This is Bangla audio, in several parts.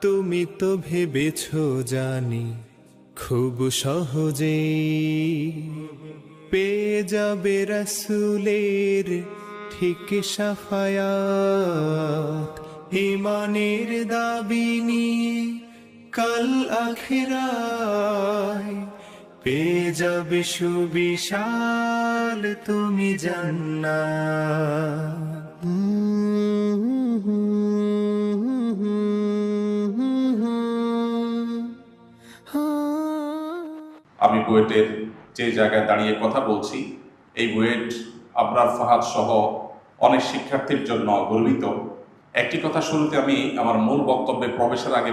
তুমি তো ভেবেছ জানি খুব সহজে পেয়ে যাবে রাসূলের ঠিক সাফায়াত। ঈমানের দাবি নিয়ে কাল আখিরায় পেয়ে যাবে সুবিশাল তুমি জান্নাত। আমি বুয়েটের যে জায়গায় দাঁড়িয়ে কথা বলছি, এই বুয়েট আবরার ফাহাদ সহ অনেক শিক্ষার্থীর জন্য গর্বিত। একটি কথা শুরুতে আমি আমার মূল বক্তব্যে প্রবেশের আগে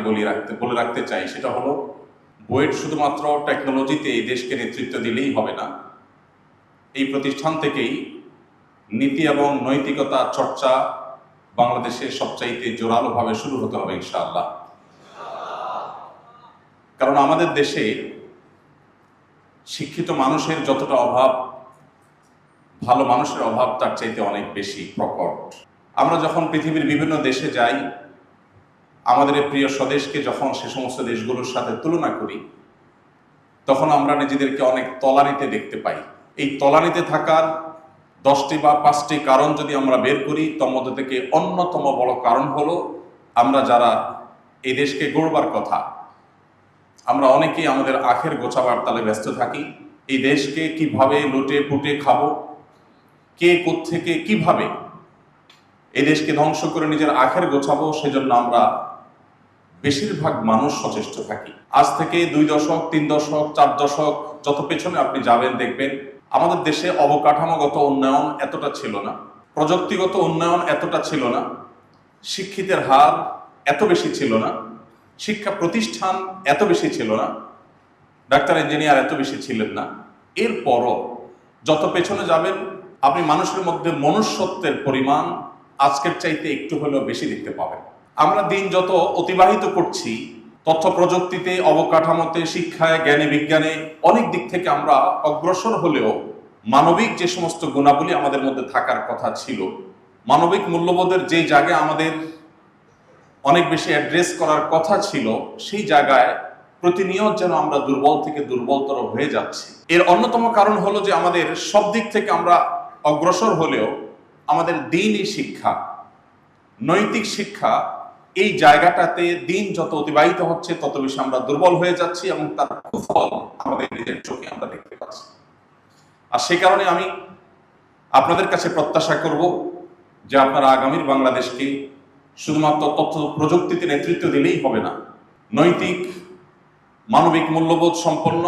বলে রাখতে চাই, সেটা হলো বুয়েট শুধুমাত্র টেকনোলজিতে এই দেশকে নেতৃত্ব দিলেই হবে না। এই প্রতিষ্ঠান থেকেই নীতি এবং নৈতিকতা চর্চা বাংলাদেশে সবচাইতে জোরালোভাবে শুরু হতে হবে ইনশাআল্লাহ। কারণ আমাদের দেশে শিক্ষিত মানুষের যতটা অভাব, ভালো মানুষের অভাব তার চাইতে অনেক বেশি প্রকট। আমরা যখন পৃথিবীর বিভিন্ন দেশে যাই, আমাদের এই প্রিয় স্বদেশকে যখন সে সমস্ত দেশগুলোর সাথে তুলনা করি, তখন আমরা নিজেদেরকে অনেক তলানিতে দেখতে পাই। এই তলানিতে থাকার 10টি বা 5টি কারণ যদি আমরা বের করি, তার মধ্যে থেকে অন্যতম বড় কারণ হলো আমরা যারা এই দেশকে গড়বার কথা, আমরা অনেকেই আমাদের আখের গোছাবার তালে ব্যস্ত থাকি। এই দেশকে কিভাবে লুটে পুটে খাবো, কে কোত্থেকে কিভাবে এই দেশকে ধ্বংস করে নিজের আখের গোছাবো, সেজন্য আমরা বেশিরভাগ মানুষ সচেষ্ট থাকি। আজ থেকে 2 দশক 3 দশক 4 দশক যত পেছনে আপনি যাবেন, দেখবেন আমাদের দেশে অবকাঠামোগত উন্নয়ন এতটা ছিল না, প্রযুক্তিগত উন্নয়ন এতটা ছিল না, শিক্ষিতের হার এত বেশি ছিল না, শিক্ষা প্রতিষ্ঠান এত বেশি ছিল না, ডাক্তার ইঞ্জিনিয়ার এত বেশি ছিলেন না। এরপরও যত পেছনে যাবেন, আপনি মানুষের মধ্যে মনুষ্যত্বের পরিমাণ আজকের চাইতে একটু হলেও বেশি দেখতে পাবেন। আমরা দিন যত অতিবাহিত করছি, তথ্য প্রযুক্তিতে, অবকাঠামোতে, শিক্ষায়, জ্ঞানে বিজ্ঞানে অনেক দিক থেকে আমরা অগ্রসর হলেও মানবিক যে সমস্ত গুণাবলী আমাদের মধ্যে থাকার কথা ছিল, মানবিক মূল্যবোধের যে জায়গায় আমাদের অনেক বেশি অ্যাড্রেস করার কথা ছিল, সেই জায়গায় প্রতিনিয়ত যেন আমরা দুর্বল থেকে দুর্বলতর হয়ে যাচ্ছি। এর অন্যতম কারণ হলো যে আমাদের সব দিক থেকে আমরা অগ্রসর হলেও আমাদের দ্বীনি শিক্ষা, নৈতিক শিক্ষা, এই জায়গাটাতে দিন যত অতিবাহিত হচ্ছে তত বেশি আমরা দুর্বল হয়ে যাচ্ছি এবং তার কুফল আমাদের নিজের চোখে আমরা দেখতে পাচ্ছি। আর সেই কারণে আমি আপনাদের কাছে প্রত্যাশা করব যে আপনারা আগামীর বাংলাদেশকে শুধুমাত্র তথ্য প্রযুক্তিতে নেতৃত্ব দিলেই হবে না, নৈতিক মানবিক মূল্যবোধ সম্পন্ন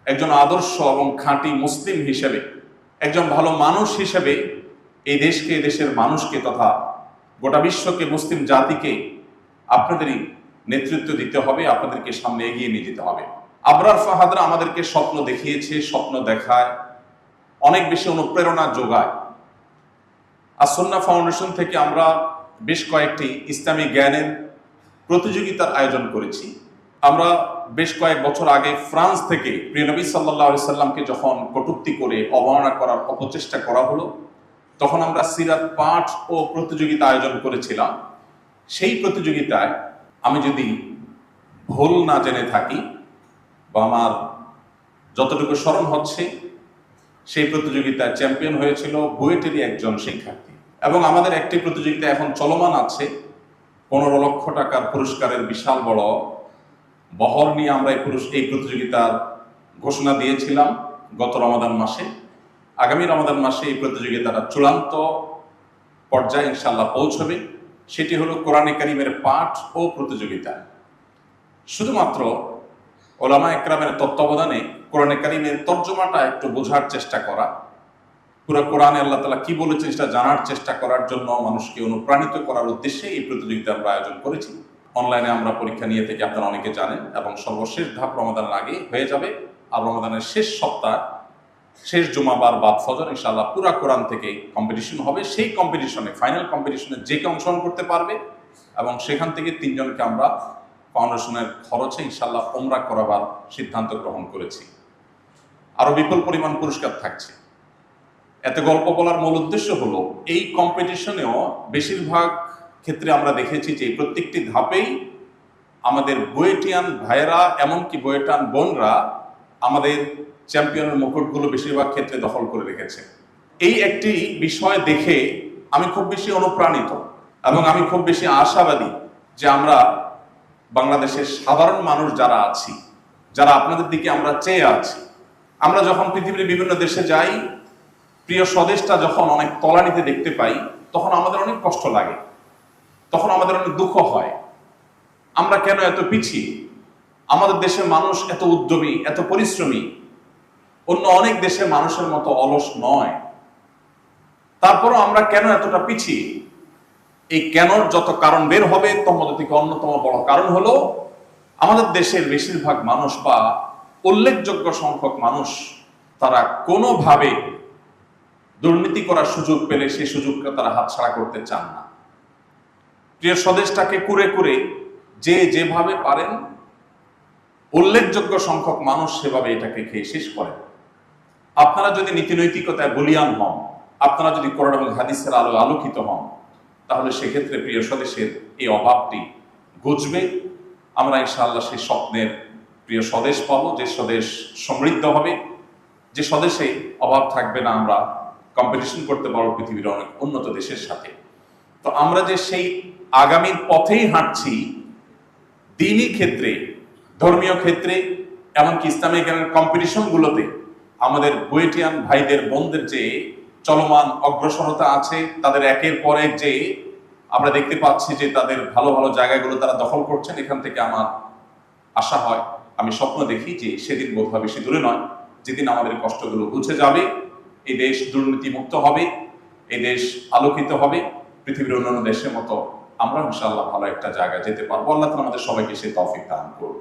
একজন আদর্শ এবং খাঁটি মুসলিম হিসেবে, একজন ভালো মানুষ হিসেবে এই দেশকে, দেশের মানুষকে তথা গোটা বিশ্বকে, মুসলিম জাতিকে আপনাদেরই নেতৃত্ব দিতে হবে, আপনাদেরকে সামনে এগিয়ে নিয়ে যেতে হবে। আবরার ফাহাদরা আমাদেরকে স্বপ্ন দেখিয়েছে, স্বপ্ন দেখায়, অনেক বেশি অনুপ্রেরণা যোগায়। আর সুন্নাহ ফাউন্ডেশন থেকে আমরা বেশ কয়েকটি ইসলামী জ্ঞানের প্রতিযোগিতার আয়োজন করেছি। আমরা বেশ কয়েক বছর আগে ফ্রান্স থেকে প্রিয় নবী সাল্লাল্লাহু আলাইহি সাল্লামকে যখন কটূক্তি করে অবমাননা করার অপচেষ্টা করা হলো, তখন আমরা সিরাত পাঠ ও প্রতিযোগিতা আয়োজন করেছিলাম। সেই প্রতিযোগিতায় আমি যদি ভুল না জেনে থাকি বা আমার যতটুকু স্মরণ হচ্ছে, সেই প্রতিযোগিতায় চ্যাম্পিয়ন হয়েছিল বুয়েটেরই একজন শিক্ষার্থী। এবং আমাদের একটি প্রতিযোগিতা এখন চলমান আছে, 15 লক্ষ টাকার পুরস্কারের বিশাল বড় বহর নিয়ে আমরা এই প্রতিযোগিতার ঘোষণা দিয়েছিলাম গত রমাদান মাসে। আগামী রমাদান মাসে এই প্রতিযোগিতাটা চূড়ান্ত পর্যায়ে ইনশাআল্লাহ পৌঁছবে। সেটি হলো কোরআনে কারীমের পাঠ ও প্রতিযোগিতা। শুধুমাত্র ওলামা একরামের তত্ত্বাবধানে কোরআনে কারীমের তর্জমাটা একটু বোঝার চেষ্টা করা, পুরো কোরআনে আল্লাহ তাআলা কি বলেছেন সেটা জানার চেষ্টা করার জন্য মানুষকে অনুপ্রাণিত করার উদ্দেশ্যে এই প্রতিযোগিতা আমরা আয়োজন করেছি। অনলাইনে আমরা পরীক্ষা নিয়ে থেকে আপনারা অনেকে জানেন, এবং সর্বশেষ ধাপ রমাদানের আগে হয়ে যাবে। আর রমাদানের শেষ সপ্তাহ, শেষ জুমাবার বাদ ফজর ইনশাআল্লাহ পুরা কোরআন থেকে কম্পিটিশন হবে। সেই কম্পিটিশনে, ফাইনাল কম্পিটিশনে যে কেউ অংশগ্রহণ করতে পারবে, এবং সেখান থেকে 3 জনকে আমরা ফাউন্ডেশনের খরচে ইনশাআল্লাহ উমরা করাবার সিদ্ধান্ত গ্রহণ করেছি। আরো বিপুল পরিমাণ পুরস্কার থাকছে। এত গল্প বলার মূল উদ্দেশ্য হলো এই কম্পিটিশনেও বেশিরভাগ ক্ষেত্রে আমরা দেখেছি যে প্রত্যেকটি ধাপেই আমাদের বুয়েটিয়ান ভাইয়েরা এমনকি বুয়েটান বোনরা আমাদের চ্যাম্পিয়নের মুকুটগুলো বেশিরভাগ ক্ষেত্রে দখল করে রেখেছে। এই একটি বিষয় দেখে আমি খুব বেশি অনুপ্রাণিত এবং আমি খুব বেশি আশাবাদী যে আমরা বাংলাদেশের সাধারণ মানুষ যারা আছি, যারা আপনাদের দিকে আমরা চেয়ে আছি, আমরা যখন পৃথিবীর বিভিন্ন দেশে যাই, প্রিয় স্বদেশটা যখন অনেক তলানিতে দেখতে পাই, তখন আমাদের অনেক কষ্ট লাগে, তখন আমাদের অনেক দুঃখ হয়। আমরা কেন এত পিছিয়ে? আমাদের দেশের মানুষ এত উদ্যমী, এত পরিশ্রমী, অন্য অনেক দেশের মানুষের মতো অলস নয়। তারপরও আমরা কেন এতটা পিছিয়ে? এই কেনর যত কারণ বের হবে, তোর মধ্যে থেকে অন্যতম বড় কারণ হলো আমাদের দেশের বেশিরভাগ মানুষ বা উল্লেখযোগ্য সংখ্যক মানুষ তারা কোনোভাবে দুর্নীতি করার সুযোগ পেলে সেই সুযোগটা তারা হাতছাড়া করতে চান না। প্রিয় স্বদেশটাকে কুরে কুরে যে যেভাবে পারেন, উল্লেখযোগ্য সংখ্যক মানুষ সেভাবে এটাকে খেয়ে শেষ করেন। আপনারা যদি নীতিনৈতিকতায় বলিয়ান হন, আপনারা যদি কোরআন এবং হাদিসের আলো আলোকিত হন, তাহলে সেক্ষেত্রে প্রিয় স্বদেশের এই অভাবটি ঘুচবে। আমরা ইনশাআল্লাহ সেই স্বপ্নের প্রিয় স্বদেশ পাবো, যে স্বদেশ সমৃদ্ধ হবে, যে স্বদেশে অভাব থাকবে না। আমরা কম্পিটিশন করতে পারবো পৃথিবীর অনেক উন্নত দেশের সাথে। তো আমরা যে সেই আগামীর পথেই হাঁটছি, দ্বীনি ক্ষেত্রে, ধর্মীয় ক্ষেত্রে, এমনকি ইসলামিক কম্পিটিশনগুলোতে আমাদের বুয়েটিয়ান ভাইদের বোনদের যে চলমান অগ্রসরতা আছে, তাদের একের পর এক যে আমরা দেখতে পাচ্ছি যে তাদের ভালো ভালো জায়গাগুলো তারা দখল করছেন, এখান থেকে আমার আশা হয়, আমি স্বপ্ন দেখি যে সেদিন বোধহয় বেশি দূরে নয়, যেদিন আমাদের কষ্টগুলো ঘুচে যাবে, এই দেশ দুর্নীতি মুক্ত হবে, এই দেশ আলোকিত হবে, পৃথিবীর অন্যান্য দেশের মতো আমরা ইনশাআল্লাহ ভালো একটা জায়গায় যেতে পারবো। আল্লাহ তাআলা আমাদের সবাইকে সেই তৌফিক দান করুন।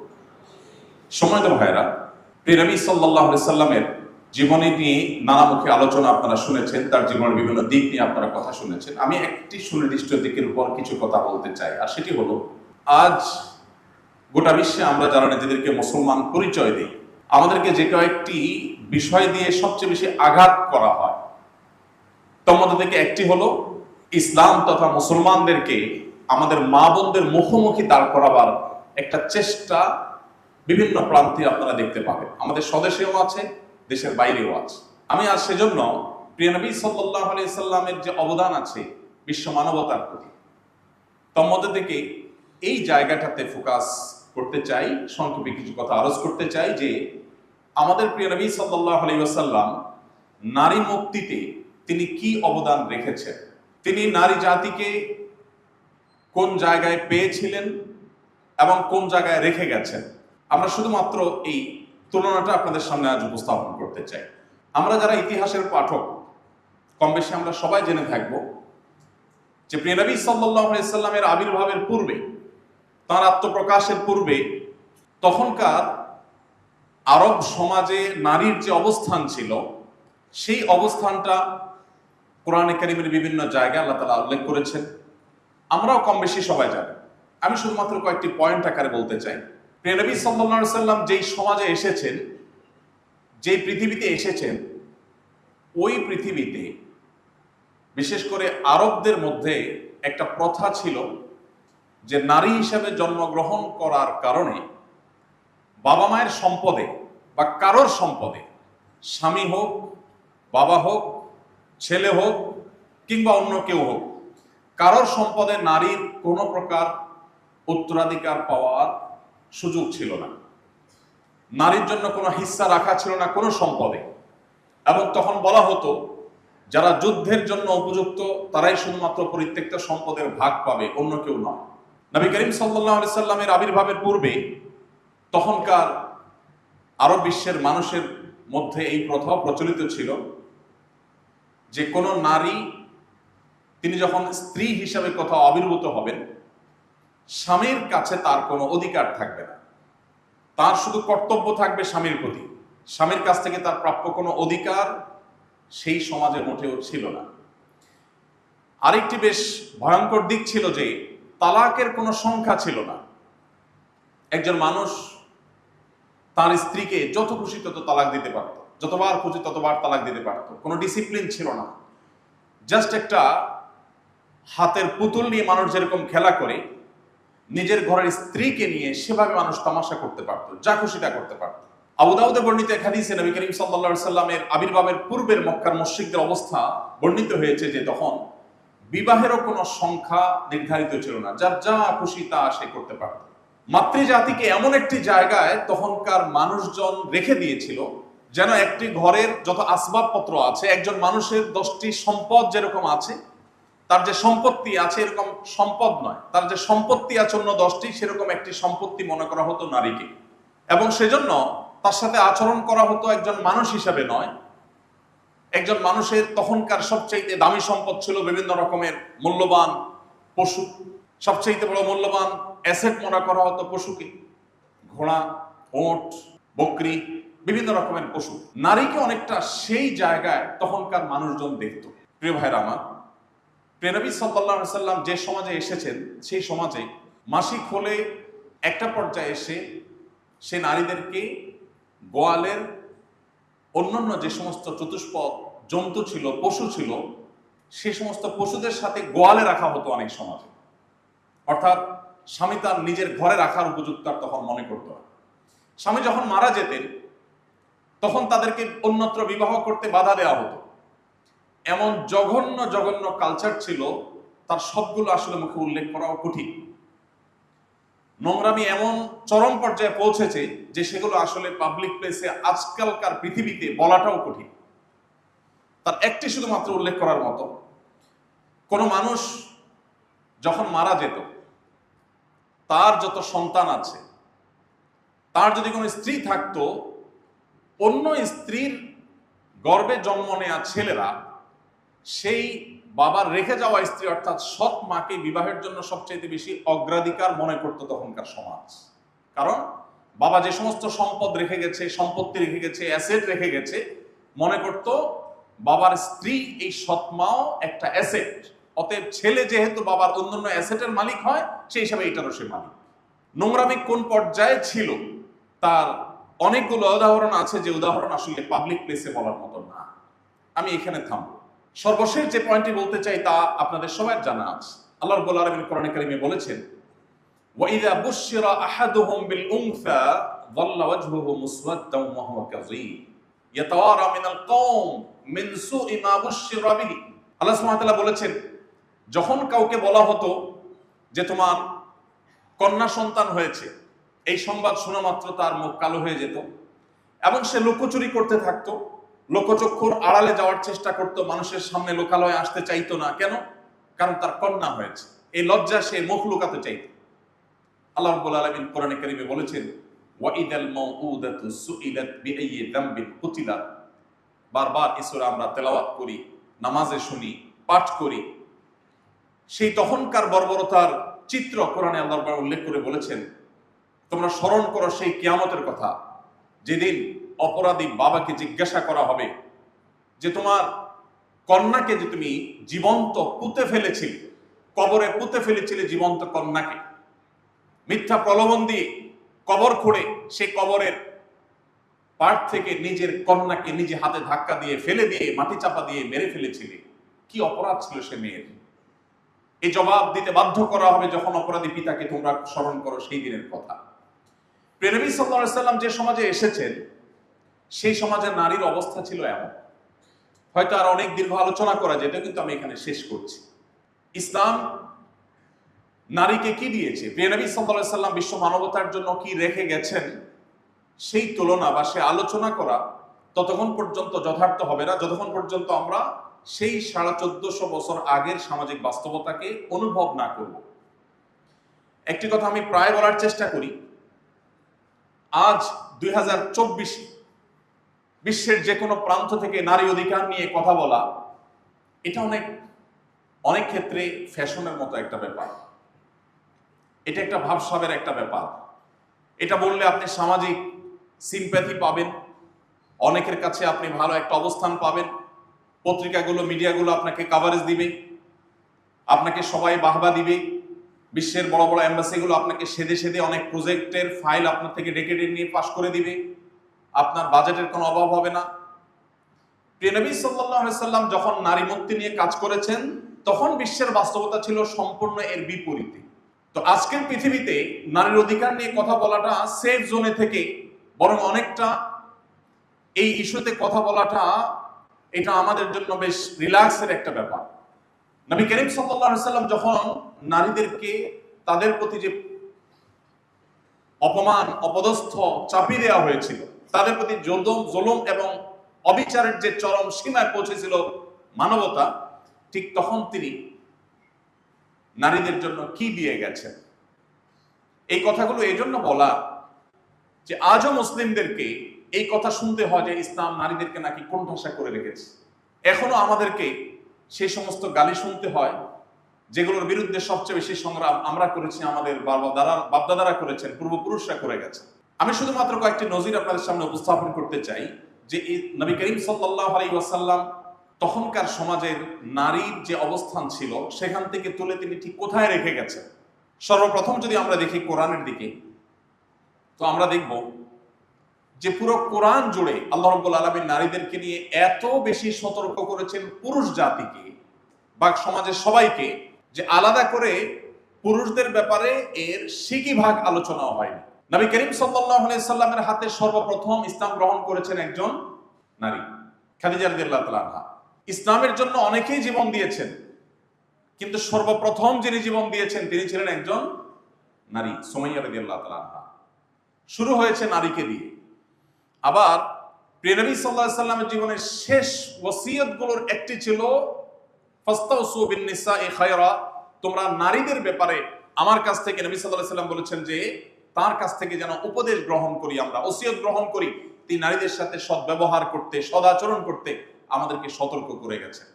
সম্মানিত ভাইরা, প্রিয় নবী সাল্লাল্লাহু আলাইহি সাল্লামের জীবনী নিয়ে নানামুখী আলোচনা আপনারা শুনেছেন, তার জীবনের বিভিন্ন দিক নিয়ে আপনারা কথা শুনেছেন। আমি একটি সুনির্দিষ্ট দিকের উপর কিছু কথা বলতে চাই, আর সেটি হলো, আজ গোটা বিশ্বে আমরা যারা নিজেদেরকে মুসলমান পরিচয় দিই, আমাদেরকে যে কয়েকটি বিষয় দিয়ে সবচেয়ে বেশি আঘাত করা হয়, তার মধ্যে থেকে একটি হলো ইসলাম তথা মুসলমানদেরকে আমাদের মা বোনদের মুখোমুখি দাঁড় করাবার একটা চেষ্টা বিভিন্ন প্রান্তে আপনারা দেখতে পাবেন। আমাদের স্বদেশেও আছে, দেশের বাইরেও আছে। আমি আজ সেজন্য প্রিয় নবী সাল্লাল্লাহু আলাইহি সাল্লামের যে অবদান আছে বিশ্ব মানবতার প্রতি, তার মধ্যে থেকে এই জায়গাটাতে ফোকাস করতে চাই, সংক্ষেপে কিছু কথা আরজ করতে চাই যে আমাদের প্রিয় নবী সাল্লাল্লাহু আলাইহি ওয়াসাল্লাম নারী মুক্তিতে তিনি কি অবদান রেখেছেন, তিনি নারী জাতিকে কোন জায়গায় পেয়েছিলেন এবং কোন জায়গায় রেখে গেছেন, আমরা শুধুমাত্র এই তুলনাটা আপনাদের সামনে আজ উপস্থাপন করতে চাই। আমরা যারা ইতিহাসের পাঠক, কম বেশি আমরা সবাই জেনে থাকব যে প্রিয় নবী সাল্লাল্লাহু আলাইহি সাল্লামের আবির্ভাবের পূর্বে, তাঁর আত্মপ্রকাশের পূর্বে, তখনকার আরব সমাজে নারীর যে অবস্থান ছিল, সেই অবস্থানটা কোরআনে কারীমের বিভিন্ন জায়গায় আল্লাহ তাআলা উল্লেখ করেছেন। আমরাও কম বেশি সবাই জানি। আমি শুধুমাত্র কয়েকটি পয়েন্ট আকারে বলতে চাই। প্রিয় নবী সাল্লাল্লাহু আলাইহি সাল্লাম যেই সমাজে এসেছেন, যেই পৃথিবীতে এসেছেন, ওই পৃথিবীতে বিশেষ করে আরবদের মধ্যে একটা প্রথা ছিল যে নারী হিসেবে জন্মগ্রহণ করার কারণে বাবা মায়ের সম্পদে বা কারোর সম্পদে, স্বামী হোক, বাবা হোক, ছেলে হোক কিংবা অন্য কেউ হোক, কারোর সম্পদে নারীর কোনো প্রকার উত্তরাধিকার পাওয়ার সুযোগ ছিল না। নারীর জন্য কোনো হিস্সা রাখা ছিল না কোনো সম্পদে। এবং তখন বলা হতো যারা যুদ্ধের জন্য উপযুক্ত তারাই শুধুমাত্র পরিত্যক্ত সম্পদের ভাগ পাবে, অন্য কেউ নয়। নবী করিম সাল্লাল্লাহু আলাইহি সাল্লামের আবির্ভাবের পূর্বে তখনকার আরব বিশ্বের মানুষের মধ্যে এই প্রথা প্রচলিত ছিল যে কোনো নারী তিনি যখন স্ত্রী হিসাবে কোথাও আবির্ভূত হবেন, স্বামীর কাছে তার কোনো অধিকার থাকবে না, তার শুধু কর্তব্য থাকবে স্বামীর প্রতি। স্বামীর কাছ থেকে তার প্রাপ্য কোনো অধিকার সেই সমাজে মোটেও ছিল না। আরেকটি বেশ ভয়ঙ্কর দিক ছিল যে তালাকের কোনো সংখ্যা ছিল না। একজন মানুষ তার স্ত্রীকে যত খুশি তত তালাক দিতে পারত, যতবার খুশি ততবার তালাক দিতে পারত, কোনো ডিসিপ্লিন ছিল না। জাস্ট একটা হাতের পুতুল নিয়ে মানুষ যেরকম খেলা করে, নিজের ঘরের স্ত্রীকে নিয়ে সেভাবে মানুষ তামাশা করতে পারতো, যা খুশি তা করতে পারত। আবু দাউদে বর্ণিত এক হাদিসে নবী করিম সাল্লাল্লাহু আলাইহি সাল্লামের আবির্ভাবের পূর্বের মক্কার মুশরিকদের অবস্থা বর্ণিত হয়েছে যে তখন বিবাহেরও কোনো সংখ্যা নির্ধারিত ছিল না, যার যা খুশি তা সে করতে পারত। মাতৃজাতিকে এমন একটি জায়গায় তখনকার মানুষজন রেখে দিয়েছিল যেন একটি ঘরের যত আসবাবপত্র আছে, একজন মানুষের 10টি সম্পদ যেরকম আছে, তার যে সম্পত্তি আছে এরকম সম্পদ নয়, তার যে সম্পত্তি আছে অন্য 10টি, সেরকম একটি সম্পত্তি মনে করা হতো নারীকে। এবং সেজন্য তার সাথে আচরণ করা হতো একজন মানুষ হিসাবে নয়, একজন মানুষের তখনকার সবচেয়ে দামি সম্পদ ছিল বিভিন্ন রকমের মূল্যবান পশু। সবচেয়ে বড় মূল্যবান অ্যাসেট মনে করা হতো পশুকে, ঘোড়া, ওট, বকরি, বিভিন্ন রকমের পশু। নারীকে অনেকটা সেই জায়গায় তখনকার মানুষজন দেখত। প্রিয় ভাইরা আমার, প্রিয় নবী সাল্লাল্লাহু আলাইহি সাল্লাম যে সমাজে এসেছেন সেই সমাজে মাসিক হলে একটা পর্যায়ে এসে সে নারীদেরকে গোয়ালের অন্যান্য যে সমস্ত চতুষ্পদ জন্তু ছিল, পশু ছিল, সে সমস্ত পশুদের সাথে গোয়ালে রাখা হতো অনেক সমাজে। অর্থাৎ স্বামী তার নিজের ঘরে রাখার উপযুক্ত আর তখন মনে করত না। স্বামী যখন মারা যেতেন তখন তাদেরকে অন্যত্র বিবাহ করতে বাধা দেওয়া হতো। এমন জঘন্য জঘন্য কালচার ছিল, তার সবগুলো আসলে মুখে উল্লেখ করাও কঠিন। নোংরামি এমন চরম পর্যায়ে পৌঁছেছে যে সেগুলো আসলে পাবলিক প্লেসে আজকালকার পৃথিবীতে বলাটাও কঠিন। তার একটি শুধুমাত্র উল্লেখ করার মতো, কোন মানুষ যখন মারা যেত, তার যত সন্তান আছে, তার যদি কোনো স্ত্রী থাকতো, অন্য স্ত্রীর গর্ভে জন্ম নেওয়া ছেলেরা সেই বাবার রেখে যাওয়া স্ত্রী অর্থাৎ সৎ মাকে বিবাহের জন্য সবচেয়ে বেশি অগ্রাধিকার মনে করত তখনকার সমাজ। কারণ বাবা যে সমস্ত সম্পদ রেখে গেছে, সম্পত্তি রেখে গেছে, অ্যাসেট রেখে গেছে, মনে করত বাবার স্ত্রী এই সৎ মাও একটা অ্যাসেট, অতএব ছেলে যেহেতু বাবার অন্যান্য অ্যাসেটের মালিক হয়, সেই হিসাবে এটারও সে মালিক। নোংরামি কোন পর্যায়ে ছিল তার অনেকগুলো উদাহরণ আছে, যে উদাহরণ আসলে পাবলিক প্লেসে বলার মতো না। আমি এখানে থামবো। সর্বশেষ যে পয়েন্টটি বলতে চাই তা আপনাদের সবার জানা আছে। আল্লাহ রাব্বুল আলামিন কোরআনে কারিমে বলেছেন, ওয়াইযা বুশশিরা আহাদুহুম বিল উনসা যাল্লা ওয়াজহুহু মুসওয়াদ্দান ওয়া হুয়া কাযীম ইয়াতাওয়ারা মিনাল কওম মিন সুই মা বুশশিরা বিহি। আল্লাহ সুবহানাহু ওয়া তাআলা বলেছেন, যখন কাউকে বলা হতো যে তোমার কন্যা সন্তান হয়েছে, এই সংবাদ শোনা মাত্র তার মুখ কালো হয়ে যেত এবং সে লুকোচুরি করতে থাকতো, লোকচক্ষুর আড়ালে যাওয়ার চেষ্টা করতো, মানুষের সামনে লোকালয়ে আসতে চাইতো না। কেন? কারণ তার কন্যা হয়েছে, এই লজ্জা সে মুখ লুকাতে চাইত। আল্লাহ রাব্বুল আলামিন কোরআনে কারিমে বলেছেন, ওয়াইদাল মাউউদাতু সুইলাত বিআইয়ি যামবিন কুতিলাত। বারবার এই সূরা আমরা তেলাওয়াত করি, নামাজে শুনি, পাঠ করি। সেই তখনকার বর্বরতার চিত্র কোরআনে আল্লাহ রাব্বুল উল্লেখ করে বলেছেন, তোমরা স্মরণ করো সেই কিয়ামতের কথা, যেদিন অপরাধী বাবাকে জিজ্ঞাসা করা হবে যে তোমার কন্যাকে যে তুমি জীবন্ত পুঁতে ফেলেছিলে, কবরে পুঁতে ফেলেছিলে জীবন্ত কন্যাকে, মিথ্যা প্রলোভন দিয়ে কবর খুঁড়ে সেই কবরের পাড় থেকে নিজের কন্যাকে নিজে হাতে ধাক্কা দিয়ে ফেলে দিয়ে মাটি চাপা দিয়ে মেরে ফেলেছিলে। কি অপরাধ ছিল সে মেয়ের? এই জবাব দিতে বাধ্য করা হবে যখন অপরাধী পিতাকে তোমরা স্মরণ করো সেই দিনের কথা। প্রিয় নবী সাল্লাল্লাহু আলাইহি সাল্লাম যে সমাজে এসেছেন সেই সমাজের নারীর অবস্থা ছিল এমন। হয়তো আর অনেক দীর্ঘ আলোচনা করা যেত, কিন্তু আমি এখানে শেষ করছি। ইসলাম নারীকে কি দিয়েছে, প্রিয় নবী সাল্লাল্লাহু আলাইহি সাল্লাম বিশ্ব মানবতার জন্য কি রেখে গেছেন, সেই তুলনা বা সে আলোচনা করা ততক্ষণ পর্যন্ত যথার্থ হবে না যতক্ষণ পর্যন্ত আমরা সেই 1450 বছর আগের সামাজিক বাস্তবতাকে অনুভব না করব। একটি কথা আমি প্রায় বলার চেষ্টা করি, আজ 2024 বিশ্বের যে কোনো প্রান্ত থেকে নারী অধিকার নিয়ে কথা বলা, এটা অনেক ক্ষেত্রে ফ্যাশনের মতো একটা ব্যাপার। এটা একটা ভাবসাবের একটা ব্যাপার। এটা বললে আপনি সামাজিক সিম্প্যাথি পাবেন, অনেকের কাছে আপনি ভালো একটা অবস্থান পাবেন, পত্রিকাগুলো, মিডিয়াগুলো আপনাকে কাভারেজ দিবে, আপনাকে সবাই বাহবা দিবে, বিশ্বের বড় বড় এম্বাসিগুলো আপনাকে সেদে সেদে অনেক প্রজেক্টের ফাইল আপনার থেকে ডেকে নিয়ে পাশ করে দিবে, আপনার বাজেটের কোনো অভাব হবে না। প্রিয় নবী সাল্লাল্লাহু আলাইহি সাল্লাম যখন নারী মুক্তি নিয়ে কাজ করেছেন তখন বিশ্বের বাস্তবতা ছিল সম্পূর্ণ এর বিপরীতে। তো আজকের পৃথিবীতে নারীর অধিকার নিয়ে কথা বলাটা সেফ জোনে থেকে বরং অনেকটা এই ইস্যুতে কথা বলাটা এটা আমাদের জন্য বেশ রিল্যাক্সের একটা ব্যাপার। নবী করিম সাল্লাল্লাহু আলাইহি সাল্লাম যখন নারীদেরকে তাদের প্রতি যে অপমান অপদস্থ চাপিয়ে দেওয়া হয়েছিল, তাদের প্রতি জুলুম এবং অবিচারের যে চরম সীমায় পৌঁছেছিল মানবতা, ঠিক তখন তিনি নারীদের জন্য কি দিয়ে গেছেন। এই কথাগুলো এই জন্য বলা যে আজও মুসলিমদেরকে এই কথা শুনতে হয় যে ইসলাম নারীদেরকে নাকি কোণঠাসা করে রেখেছে। এখনো আমাদেরকে সেই সমস্ত গালি শুনতে হয় যেগুলোর বিরুদ্ধে সবচেয়ে বেশি সংগ্রাম আমরা করেছি, আমাদের বাপদাদারা করেছেন, পূর্বপুরুষরা করে গেছে। আমি শুধুমাত্র কয়েকটি নজির আপনাদের সামনে উপস্থাপন করতে চাই যে এই নবী করিম সাল্লাল্লাহু আলাইহি ওয়াসাল্লাম তখনকার সমাজের নারীর যে অবস্থান ছিল সেখান থেকে তুলে তিনি ঠিক কোথায় রেখে গেছেন। সর্বপ্রথম যদি আমরা দেখি কোরআনের দিকে, তো আমরা দেখব যে পুরো কোরআন জুড়ে আল্লাহ রাব্বুল আলামিন নারীদেরকে নিয়ে এত বেশি সতর্ক করেছেন পুরুষ জাতিকে বা সমাজের সবাইকে, যে আলাদা করে পুরুষদের ব্যাপারে এর সিকি ভাগ আলোচনাও হয়নি। নবী করিম সাল্লাল্লাহু আলাইহি সাল্লামের হাতে সর্বপ্রথম ইসলাম গ্রহণ করেছেন একজন নারী, খাদিজা রাদিয়াল্লাহু তাআলা আনহা। ইসলামের জন্য অনেকেই জীবন দিয়েছেন, কিন্তু সর্বপ্রথম যিনি জীবন দিয়েছেন তিনি ছিলেন একজন নারী, সুমাইয়া রাদিয়াল্লাহু তাআলা আনহা। শুরু হয়েছে নারীকে দিয়ে। আবার প্রিয় নবী সাল্লাল্লাহু আলাইহি সাল্লামের জীবনের শেষ ওসিয়তগুলোর একটি ছিল ফাস্তাউসু বিন-নিসাই খায়রা, তোমরা নারীদের ব্যাপারে আমার কাছ থেকে, নবী সাল্লাল্লাহু আলাইহি সাল্লাম বলেছেন যে তার কাছ থেকে যেন উপদেশ গ্রহণ করি, আমরা ওসিয়ত গ্রহণ করি। তিনি নারীদের সাথে সদ্ব্যবহার করতে, সদাচরণ করতে আমাদেরকে সতর্ক করে গেছেন।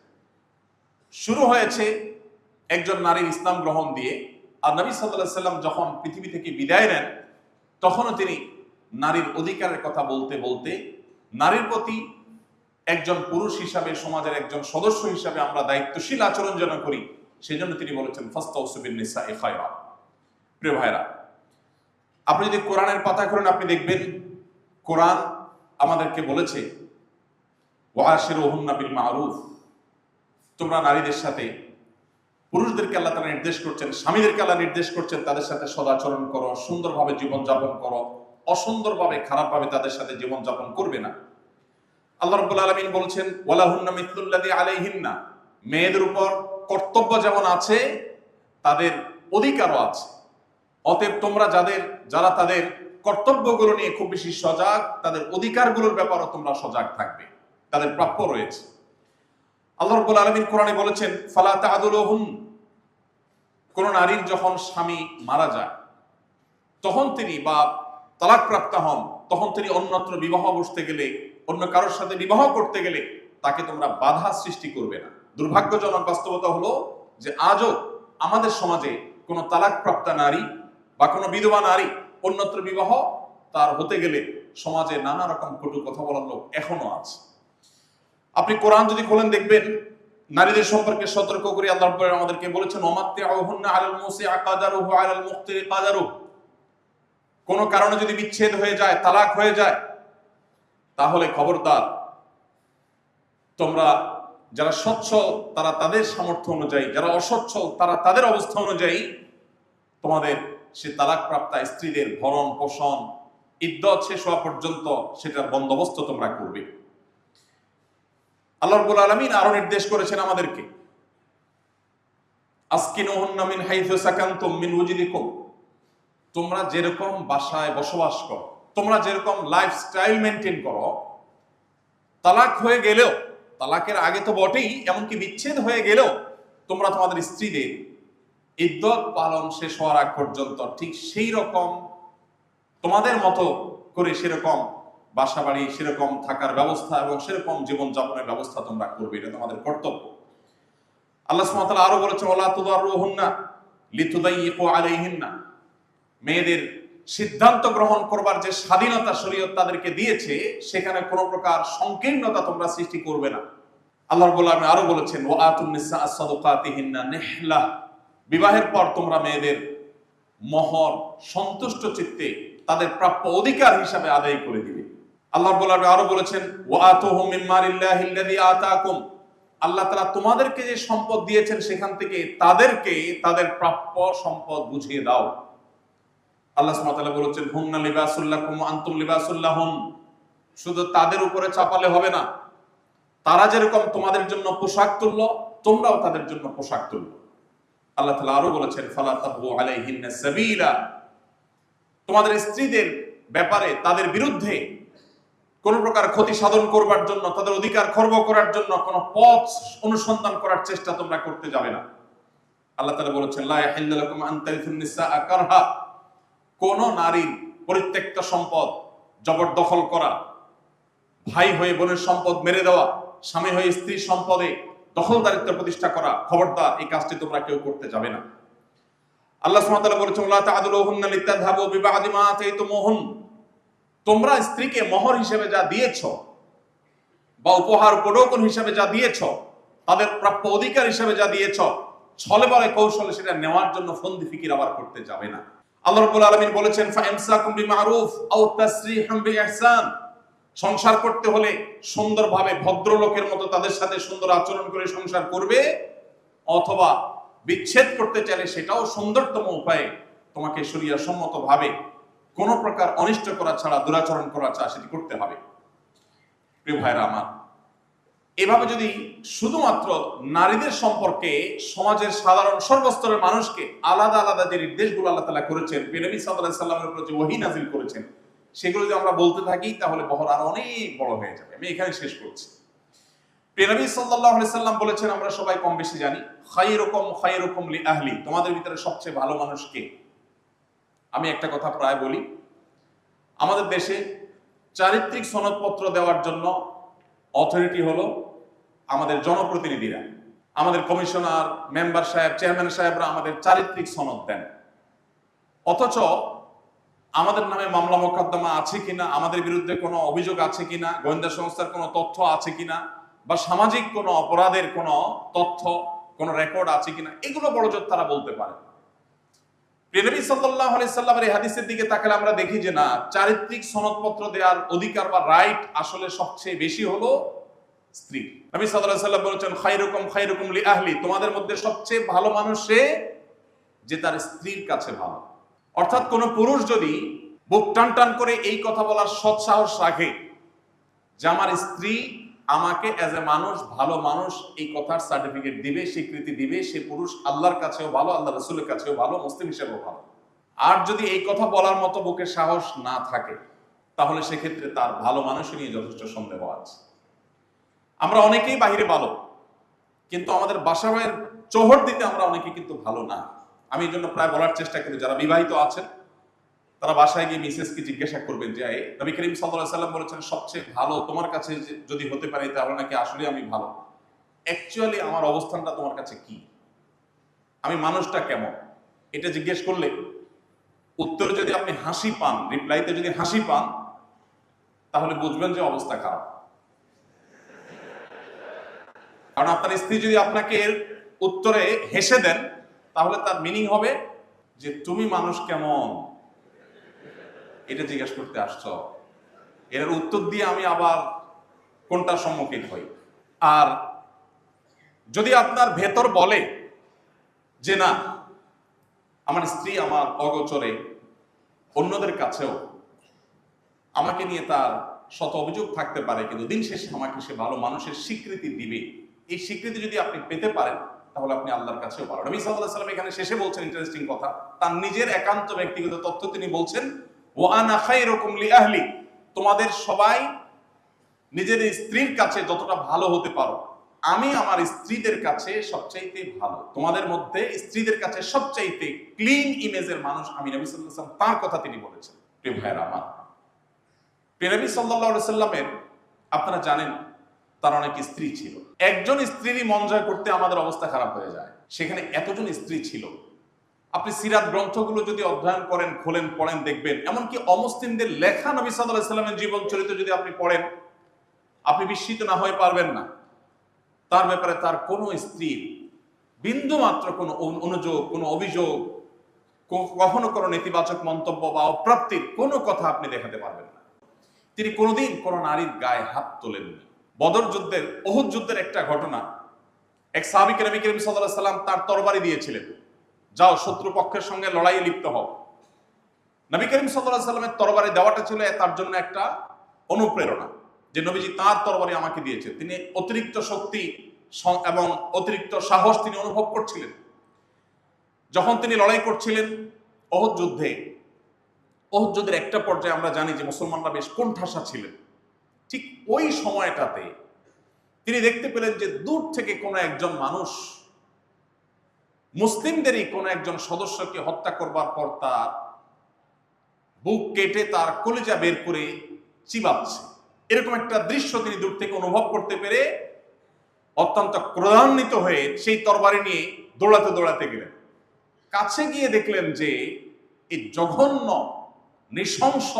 শুরু হয়েছে একজন নারীর ইসলাম গ্রহণ দিয়ে। আর নবী সাল্লাল্লাহু আলাইহি সাল্লাম যখন পৃথিবী থেকে বিদায় নেন তখনও তিনি নারীর অধিকারের কথা বলতে বলতে নারীর প্রতি একজন পুরুষ হিসাবে, সমাজের একজন সদস্য হিসাবে আমরা দায়িত্বশীল আচরণ যেন করি, সেজন্য তিনি বলেছেন ফাস্তাউসু বিন-নিসাই খায়রা। প্রিয় ভাইরা, আপনি যদি কোরআনের পাতা করেন আপনি দেখবেন কোরআন আমাদেরকে বলেছে ওয়াশিরুহুন্না বিল মারুফ, তোমরা নারীদের সাথে, পুরুষদেরকে আল্লাহ তাআলা নির্দেশ করছেন, স্বামীদেরকে আল্লাহ নির্দেশ করছেন তাদের সাথে সদাচরণ করো, সুন্দরভাবে জীবনযাপন করো, অসুন্দরভাবে খারাপভাবে তাদের সাথে জীবনযাপন করবে না। আল্লাহ রাব্বুল আলামিন বলছেন ওয়ালাহুন্না মিসলুল্লাযী আলাইহিন্না, মেয়েদের উপর কর্তব্য যেমন আছে তাদের অধিকারও আছে। অতএব তোমরা যারা তাদের কর্তব্যগুলো নিয়ে খুব বেশি সজাগ, তাদের অধিকারগুলোর ব্যাপারেও তোমরা সজাগ থাকবে, তাদের প্রাপ্য রয়েছে। আল্লাহ রাব্বুল আলামিন কোরআনে বলেছেন ফালা তা'দুলুহুন, কোন নারীর যখন স্বামী মারা যায় তখন তিনি বা তালাক প্রাপ্ত হন, তখন তিনি অন্যত্র বিবাহ বসতে গেলে, অন্য কারোর সাথে বিবাহ করতে গেলে তাকে তোমরা বাধা সৃষ্টি করবে না। দুর্ভাগ্যজনক বাস্তবতা হলো যে আজও আমাদের সমাজে কোন তালাক প্রাপ্ত নারী বা কোনো বিধবা নারী অন্যত্র বিবাহ তার হতে গেলে সমাজে নানা রকম কটু কথা বলার লোক এখনো আছে। আপনি কোরআন যদি খোলেন দেখবেন নারীদের সম্পর্কে সতর্ক করে আল্লাহ রাব্বুল আমাদেরকে বলেছেন ওমাত্তিউহুন্না আলাল মুসিআ কাদারুহু আলাল মুখতিরি কাদারুহু, কোন কারণে যদি বিচ্ছেদ হয়ে যায়, তালাক হয়ে যায়, তাহলে খবরদার তোমরা যারা সচ্ছল তারা তাদের সামর্থ্য অনুযায়ী, যারা অসচ্ছল তারা তাদের অবস্থা অনুযায়ী তোমাদের সে তালাক প্রাপ্তা স্ত্রীদের ভরণ পোষণ, ইদ্দত শেষ হওয়া পর্যন্ত সেটার বন্দোবস্ত তোমরা করবে। আল্লাহ রাব্বুল আলামিন আরো নির্দেশ করেছেন আমাদেরকে আসকিনুহুন্না মিন হাইথু সাকানতুম মিন ওয়াজিদিকুম, তোমরা যেরকম বাসায় বসবাস করো, তোমরা যেরকম লাইফস্টাইল মেনটেন করো, তালাক হয়ে গেলেও, তালাকের আগে তো বটেই, এমনকি বিচ্ছেদ হয়ে গেলেও তোমরা তোমাদের স্ত্রীদের ইদ্দত পালন শেষ হওয়ার আগ পর্যন্ত ঠিক সেই রকম তোমাদের মতো করে সেরকম বাসা বাড়ি, সেরকম থাকার ব্যবস্থা এবং সেরকম জীবনযাপনের ব্যবস্থা তোমরা করবে, এটা তোমাদের কর্তব্য। আল্লাহ সুবহানাহু ওয়া তাআলা আরো বলেছেন ওয়ালা তুদাররুহুন্না লিতুদাইয়িকু আলাইহিন্না, মেয়েদের সিদ্ধান্ত গ্রহণ করবার যে স্বাধীনতা শরীয়ত তাদেরকে দিয়েছে সেখানে কোনো প্রকার সংকীর্ণতা তোমরা সৃষ্টি করবে না। আল্লাহ রাব্বুল আলামিন আরো বলেছেন ওয়া আতুন নিসা সাদাকাতিহিন্না নিহলা, বিবাহের পর তোমরা মেয়েদের মহর সন্তুষ্ট চিত্তে তাদের প্রাপ্য অধিকার হিসাবে আদায় করে দিবে। আল্লাহ রাব্বুল আলামিন আরো বলেছেন ওয়া আতুহুম মিন মালিল্লাহিল্লাযী আতাকুম, আল্লাহ তাআলা তোমাদেরকে যে সম্পদ দিয়েছেন সেখান থেকে তাদেরকে তাদের প্রাপ্য সম্পদ বুঝিয়ে দাও। আল্লাহ সুবহানাহু ওয়া তাআলা বলেছেন হুন্না লিবাসুল লাকুম ওয়া আনতুম লিবাসুল লাহুম। শুধু তাদের উপরে চাপালে হবে না, তারা যেরকম তোমাদের জন্য পোশাক তুললো তোমরাও তাদের জন্য পোশাক তুললো। আল্লাহ তাআলা আরো বলেছেন ফালা তাবগু আলাইহিন্না সাবিলা, তোমাদের স্ত্রীদের ব্যাপারে তাদের বিরুদ্ধে কোন প্রকার ক্ষতি সাধন করবার জন্য, তাদের অধিকার খর্ব করার জন্য কোন পথ অনুসন্ধান করার চেষ্টা তোমরা করতে যাবে না। আল্লাহ তাআলা বলেছেন লা ইয়াহিল্লু লাকুম আন তারিথুন নিসা কারহা, কোন নারীর পরিত্যক্ত সম্পদ জবরদখল করা, ভাই হয়ে বোনের সম্পদ মেরে দেওয়া, স্বামী হয়ে স্ত্রীর সম্পদে দখলদারিত্ব প্রতিষ্ঠা করা, খবরদার এই কাজটি তোমরা কেউ করতে যাবে না। আল্লাহ সুবহানাহু ওয়া তাআলা বলেছেন লা তা'দুলুহুন্না লিতাযহাবু বিবা'দি মা আতাইতুমুহুন, তোমরা স্ত্রীকে মোহর হিসেবে যা দিয়েছো বা উপহার উপঢৌকন হিসেবে যা দিয়েছো, তাদের প্রাপ্য অধিকার হিসেবে যা দিয়েছো, ছলে বলে কৌশলে সেটা নেওয়ার জন্য ফন্দি ফিকির আবার করতে যাবে না। আল্লাহ রাব্বুল আলামিন বলেছেন ফাইমসাকুম বিমারুফ আও তাসরিহুম বিইহসান, সংসার করতে হলে সুন্দরভাবে ভদ্রলোকের মতো তাদের সাথে সুন্দর আচরণ করে সংসার করবে, অথবা বিচ্ছেদ করতে চাইলে সেটাও সুন্দরতম উপায়ে তোমাকে শরীয়ত সম্মত ভাবে কোন প্রকার অনিষ্ট করা ছাড়া, দুরাচরণ করা ছাড়া সেটি করতে হবে। প্রিয় ভাইরা আমার, এভাবে যদি শুধুমাত্র নারীদের সম্পর্কে সমাজের সাধারণ সর্বস্তরের মানুষকে আলাদা আলাদা যে নির্দেশগুলো আল্লাহ তাআলা করেছেন, নবী সাল্লাল্লাহু আলাইহি সাল্লামের উপর যে ওহী নাযিল করেছেন, সেগুলো যদি আমরা বলতে থাকি তাহলে বহর আরো অনেক বড় হয়ে যাবে। আমি এখানে শেষ করছি। নবী সাল্লাল্লাহু আলাইহি সাল্লাম বলেছেন, আমরা সবাই কম বেশি জানি, খায়রুকুম খায়রুকুম লি আহলি, তোমাদের ভিতরে সবচেয়ে ভালো মানুষ কে? আমি একটা কথা প্রায় বলি, আমাদের দেশে চারিত্রিক সনদপত্র দেওয়ার জন্য অথরিটি হলো আমাদের জনপ্রতিনিধিরা, আমাদের কমিশনার, মেম্বার সাহেব, চেয়ারম্যান সাহেবরা আমাদের চারিত্রিক সনদ দেন। অথচ আমাদের নামে মামলা মোকদ্দমা আছে কিনা, আমাদের বিরুদ্ধে কোনো অভিযোগ আছে কিনা, গোয়েন্দা সংস্থার কোনো তথ্য আছে কিনা, বা সামাজিক কোনো অপরাধের কোনো তথ্য, কোনো রেকর্ড আছে কিনা, এগুলো বড়জোর তারা বলতে পারে। নবী সাল্লাল্লাহু আলাইহি সাল্লামের এই হাদিসের দিকে তাকালে আমরা দেখি যে না, চারিত্রিক সনদপত্র দেওয়ার অধিকার বা রাইট আসলে সবচেয়ে বেশি হলো স্ত্রী। নবী সাল্লাল্লাহু আলাইহি সাল্লাম বলেছেন খায়রুকুম খায়রুকুম লি আহলি, তোমাদের মধ্যে সবচেয়ে ভালো মানুষ সে যে তার স্ত্রীর কাছে ভালো। অর্থাৎ কোন পুরুষ যদি বুক টান টান করে এই কথা বলার সৎ সাহস রাখে যে আমার স্ত্রী আমাকে এজ এ মানুষ, ভালো মানুষ, এই কথার সার্টিফিকেট দিবে, স্বীকৃতি দিবে, সে পুরুষ আল্লাহর কাছেও ভালো, আল্লাহ রাসূলের কাছেও ভালো, মুসলিম হিসেবেও ভালো। আর যদি এই কথা বলার মতো বুকের সাহস না থাকে, তাহলে সেক্ষেত্রে তার ভালো মানুষ নিয়ে যথেষ্ট সন্দেহ আছে। আমরা অনেকেই বাহিরে ভালো, কিন্তু আমাদের বাসাবাড়ির চোহর দিতে আমরা অনেকে কিন্তু ভালো না। আমি এই জন্য প্রায় বলার চেষ্টা করি, যারা বিবাহিত আছেন তারা বাসায় গিয়ে মিসেসকে জিজ্ঞাসা করবেন যে নবী করিম সাল্লাল্লাহু আলাইহি সাল্লাম বলেছেন সবচেয়ে ভালো তোমার কাছে যদি হতে পারে তাহলে নাকি আসলে আমি ভালো। অ্যাকচুয়ালি আমার অবস্থানটা তোমার কাছে কি, আমি মানুষটা কেমন, এটা জিজ্ঞেস করলে উত্তরে যদি আপনি হাসি পান, রিপ্লাইতে যদি হাসি পান, তাহলে বুঝবেন যে অবস্থা খারাপ। কারণ আপনার স্ত্রী যদি আপনাকে এর উত্তরে হেসে দেন, তাহলে তার মিনিং হবে যে তুমি মানুষ কেমন এটা জিজ্ঞাসা করতে আসছ। এর উত্তর দিয়ে আমি আবার কোনটার সম্মুখীন হই। আর যদি আপনার ভেতর বলে যে না, আমার স্ত্রী আমার অগোচরে অন্যদের কাছেও আমাকে নিয়ে তার শত অভিযোগ থাকতে পারে, কিন্তু দিন শেষে আমাকে সে ভালো মানুষের স্বীকৃতি দিবে, এই স্বীকৃতি যদি আপনি পেতে পারেন তাহলে আপনি আল্লাহর কাছেও ভালো। নবী সাল্লাল্লাহু আলাইহি সাল্লাম এখানে শেষে বলছেন ইন্টারেস্টিং কথা, তার নিজের একান্ত ব্যক্তিগত তথ্য তিনি বলছেন ওয়া আনা খায়রুকুম লি আহলি, তোমাদের সবাই নিজের স্ত্রীর কাছে যতটা ভালো হতে পারো আমি আমার স্ত্রীদের কাছে সবচাইতে ভালো। তোমাদের মধ্যে স্ত্রীদের কাছে সবচাইতে ক্লিন ইমেজের মানুষ আমি নবী সাল্লাল্লাহু আলাইহি ওয়াসাল্লাম, তার কথা তিনি বলেছেন। প্রিয় ভাইরা আমার, নবী সাল্লাল্লাহু আলাইহি ওয়াসাল্লামের আপনারা জানেন তার অনেক স্ত্রী ছিল। একজন স্ত্রীরই মন জয় করতে আমাদের অবস্থা খারাপ হয়ে যায়, সেখানে এতজন স্ত্রী ছিল। আপনি সিরাত গ্রন্থগুলো যদি অধ্যয়ন করেন, খোলেন, পড়েন, দেখবেন এমনকি অমুসলিমদের লেখা নবী সাল্লাল্লাহু আলাইহি ওয়াসাল্লামের জীবন চরিত্র যদি আপনি পড়েন, আপনি বিস্মিত না হয়ে পারবেন না। তার ব্যাপারে তার কোনো স্ত্রীর বিন্দু মাত্র কোনো অনুযোগ, কোনো অভিযোগ, কখনো কোনো নেতিবাচক মন্তব্য বা অপ্রাপ্তির কোনো কথা আপনি দেখাতে পারবেন না। তিনি কোনোদিন কোনো নারীর গায়ে হাত তোলেননি। বদর যুদ্ধের, উহুদ যুদ্ধের একটা ঘটনা এক সাহাবীকে নবী করিম সাল্লাল্লাহু আলাইহি সাল্লাম তার তরবারি দিয়েছিলেন, যাও শত্রু পক্ষের সঙ্গে লড়াইয়ে লিপ্ত হও। নবী করিম সাল্লাল্লাহু আলাইহি সাল্লামের তরবারি দেওয়াটা ছিল তার জন্য একটা অনুপ্রেরণা, যে নবীজি তার তরবারি আমাকে দিয়েছেন। তিনি অতিরিক্ত শক্তি এবং অতিরিক্ত সাহস তিনি অনুভব করছিলেন। যখন তিনি লড়াই করছিলেন উহুদ যুদ্ধের একটা পর্যায়ে আমরা জানি যে মুসলমানরা বেশ কোণঠাসা ছিলেন। ঠিক ওই সময়টাতে তিনি দেখতে পেলেন যে দূর থেকে কোনো একজন মানুষ মুসলিমদেরই কোনো একজন সদস্যকে হত্যা করবার পর তার বুক কেটে তার কলিজা বের করে চিবাচ্ছে, এরকম একটা দৃশ্য তিনি দূর থেকে অনুভব করতে পেরে অত্যন্ত ক্রোধান্বিত হয়ে সেই তরবারি নিয়ে দৌড়াতে গেলেন। কাছে গিয়ে দেখলেন যে এই জঘন্য নৃশংস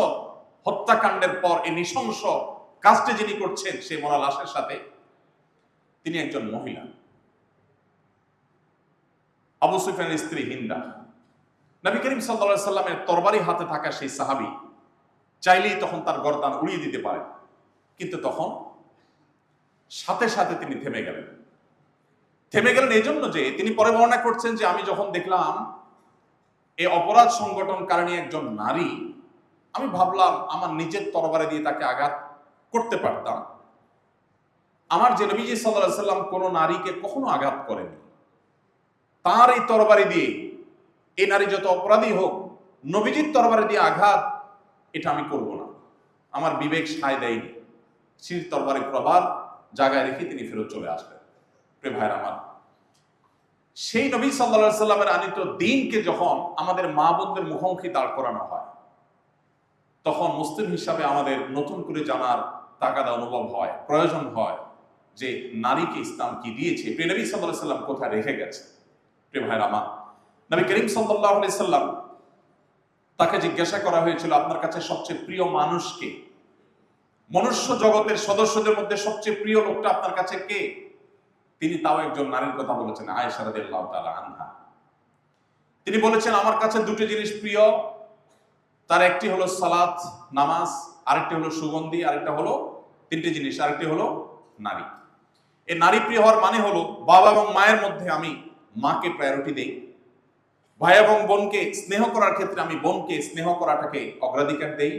হত্যাকাণ্ডের পর এই নৃশংস কাজটি যিনি করছেন সেই মরা লাশের সাথে তিনি একজন মহিলা, আবু সুফিয়ানের স্ত্রী হিন্দা। নবী করিম সাল্লাল্লাহু আলাইহি সাল্লামের তরবারি হাতে থাকা সেই সাহাবী চাইলেই তখন তার গর্দান উড়িয়ে দিতে পারেন, কিন্তু তখন সাথে সাথে তিনি থেমে গেলেন এই জন্য যে তিনি পরে বর্ণনা করছেন যে আমি যখন দেখলাম এই অপরাধ সংগঠনকারিণী একজন নারী, আমি ভাবলাম আমার নিজের তরবারি দিয়ে তাকে আঘাত করতে পারতাম। আমার যে নবীজি সাল্লাল্লাহু আলাইহি সাল্লাম কোনো নারীকে কখনো আঘাত করেনি, তার এই তরবারি দিয়ে এই নারী যত অপরাধী হোক নবীজির তরবারি দিয়ে আঘাত এটা আমি করব না, আমার বিবেক সায় দেয়নি। সেই তরবারি প্রবার জায়গায় রেখে তিনি ফেরত চলে আসলেন। প্রিয় ভাইরা আমার, সেই নবী সাল্লাল্লাহু আলাইহি সাল্লামের আনিত দ্বীনকে যখন আমাদের মা বোনদের মুখোমুখি দাঁড় করানো হয়, তখন মুসলিম হিসাবে আমাদের নতুন করে জানার তাগাদা অনুভব হয়, প্রয়োজন হয় যে নারীকে ইসলাম কি দিয়েছে, প্রিয় নবী সাল্লাল্লাহু আলাইহি সাল্লাম কোথায় রেখে গেছে। প্রিয় ভাইরা আমার, নবী করিম সাল্লাল্লাহু আলাইহি সাল্লাম তাকে জিজ্ঞাসা করা হয়েছিল আপনার কাছে সবচেয়ে প্রিয় মানুষকে, মনুষ্য জগতের সদস্যদের মধ্যে সবচেয়ে প্রিয় লোকটা আপনার কাছে কে? তিনি তাও একজন নারীর কথা বলেছেন, আয়েশা রাদিয়াল্লাহু তাআলা আনহা। তিনি বলেছেন আমার কাছে দুটো জিনিস প্রিয়, তার একটি হলো সালাত নামাজ, আরেকটি হলো সুগন্ধি, আরেকটা হলো তিনটি জিনিস, আরেকটি হলো নারী। এই নারী প্রিয় হওয়ার মানে হলো বাবা এবং মায়ের মধ্যে আমি মাকে প্রায়োরিটি দেই, ভাই এবং বোনকে স্নেহ করার ক্ষেত্রে আমি বোনকে স্নেহ করাটাকে অগ্রাধিকার দেই,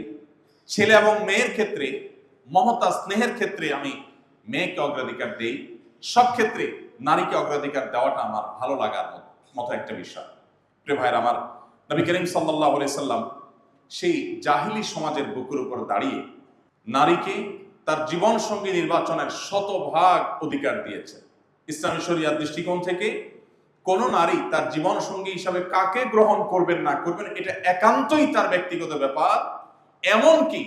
ছেলে এবং মেয়ের ক্ষেত্রে মমতা স্নেহের ক্ষেত্রে আমি মেয়েকে অগ্রাধিকার দেই। সব ক্ষেত্রে নারীকে অগ্রাধিকার দেওয়াটা আমার ভালো লাগার মতো একটা বিষয়। প্রিয় ভাইয়ের আমার, নবী করিম সাল্লাল্লাহু আলাইহি সাল্লাম সেই জাহিলি সমাজের বুকের উপর দাঁড়িয়ে নারীকে তার জীবন সঙ্গী নির্বাচনের শতভাগ অধিকার দিয়েছে। ইসলামী শরিয়ার দৃষ্টিকোণ থেকে কোন নারী তার জীবন সঙ্গী হিসাবে কাকে গ্রহণ করবেন না করবেন এটা একান্তই তার ব্যক্তিগত ব্যাপার। এমনকি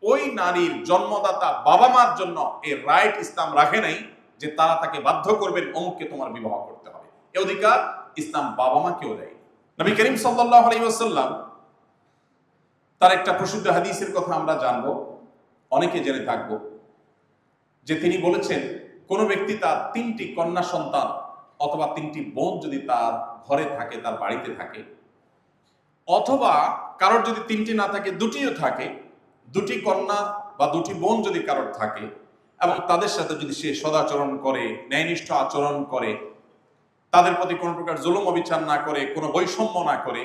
ওই নারীর জন্মদাতা বাবা মার জন্য এই রাইট ইসলাম রাখে নাই যে তারা তাকে বাধ্য করবেন অমুককে তোমার বিবাহ করতে হবে, এই অধিকার ইসলাম বাবা মাকেও দেয়। নবী করিম সাল্লাল্লাহু আলাইহি ওয়াসাল্লাম তার একটা প্রসিদ্ধ হাদিসের কথা আমরা জানবো, অনেকে জেনে থাকবো, যে তিনি বলেছেন কোন ব্যক্তি তার তিনটি কন্যা সন্তান অথবা তিনটি বোন যদি তার ঘরে থাকে, তার বাড়িতে থাকে, অথবা কারোর যদি তিনটি না থাকে দুটিও থাকে, দুটি কন্যা বা দুটি বোন যদি কারোর থাকে এবং তাদের সাথে যদি সে সদাচরণ করে, ন্যায়নিষ্ঠ আচরণ করে, তাদের প্রতি কোনো প্রকার জুলুম অবিচার না করে, কোনো বৈষম্য না করে,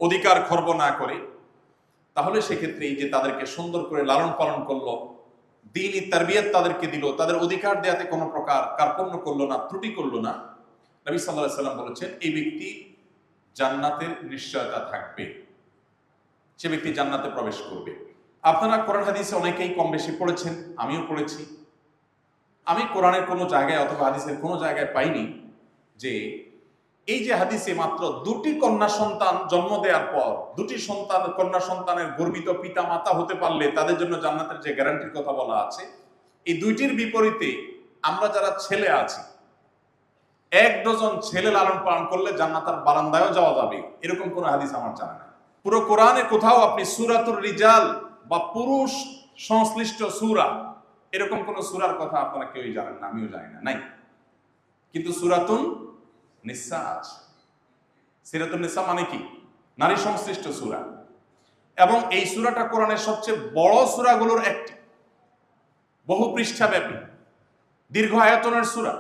অধিকার খর্ব না করে, তাহলে সেক্ষেত্রে এই যে তাদেরকে সুন্দর করে লালন পালন করলো, দ্বীনি তারবিয়ত তাদেরকে দিল, তাদের অধিকার দেয়াতে কোনো প্রকার কার্পণ্য করলো না, ত্রুটি করলো না, নবী সাল্লাল্লাহু আলাইহি সাল্লাম বলেছেন এই ব্যক্তি জান্নাতের নিশ্চয়তা থাকবে, সে ব্যক্তি জান্নাতে প্রবেশ করবে। আপনারা কোরআন হাদিসে অনেকেই কম বেশি পড়েছেন, আমিও পড়েছি। আমি কোরআনের কোনো জায়গায় অথবা হাদিসের কোনো জায়গায় পাইনি যে এই যে হাদিসে মাত্র দুটি কন্যা সন্তান জন্ম দেওয়ার পর দুটি কন্যা সন্তানের গর্বিত পিতা মাতা হতে পারলে তাদের জন্য জান্নাতের যে গ্যারান্টির কথা বলা আছে, এই দুইটির বিপরীতে আমরা যারা ছেলে আছি, 1 ডজন ছেলে লালন পালন করলে জান্নাতের বারান্দায়ও যাওয়া যাবে, এরকম কোন হাদিস আমার জানা নাই। পুরো কোরআনে কোথাও আপনি সূরাতুর রিজাল বা পুরুষ সংশ্লিষ্ট সূরা এরকম কোন সূরার কথা আপনারা কেউই জানেন না, আমিও জানি না, নাই। কিন্তু সূরাতুন নিসা আছে। সূরাতুন নিসা মানে কি? নারী সংশ্লিষ্ট সূরা, এবং এই সূরাটা কোরআনের সবচেয়ে বড় সূরাগুলোর একটি, বহু পৃষ্ঠাব্যাপী, দীর্ঘ আয়তনের সূরা,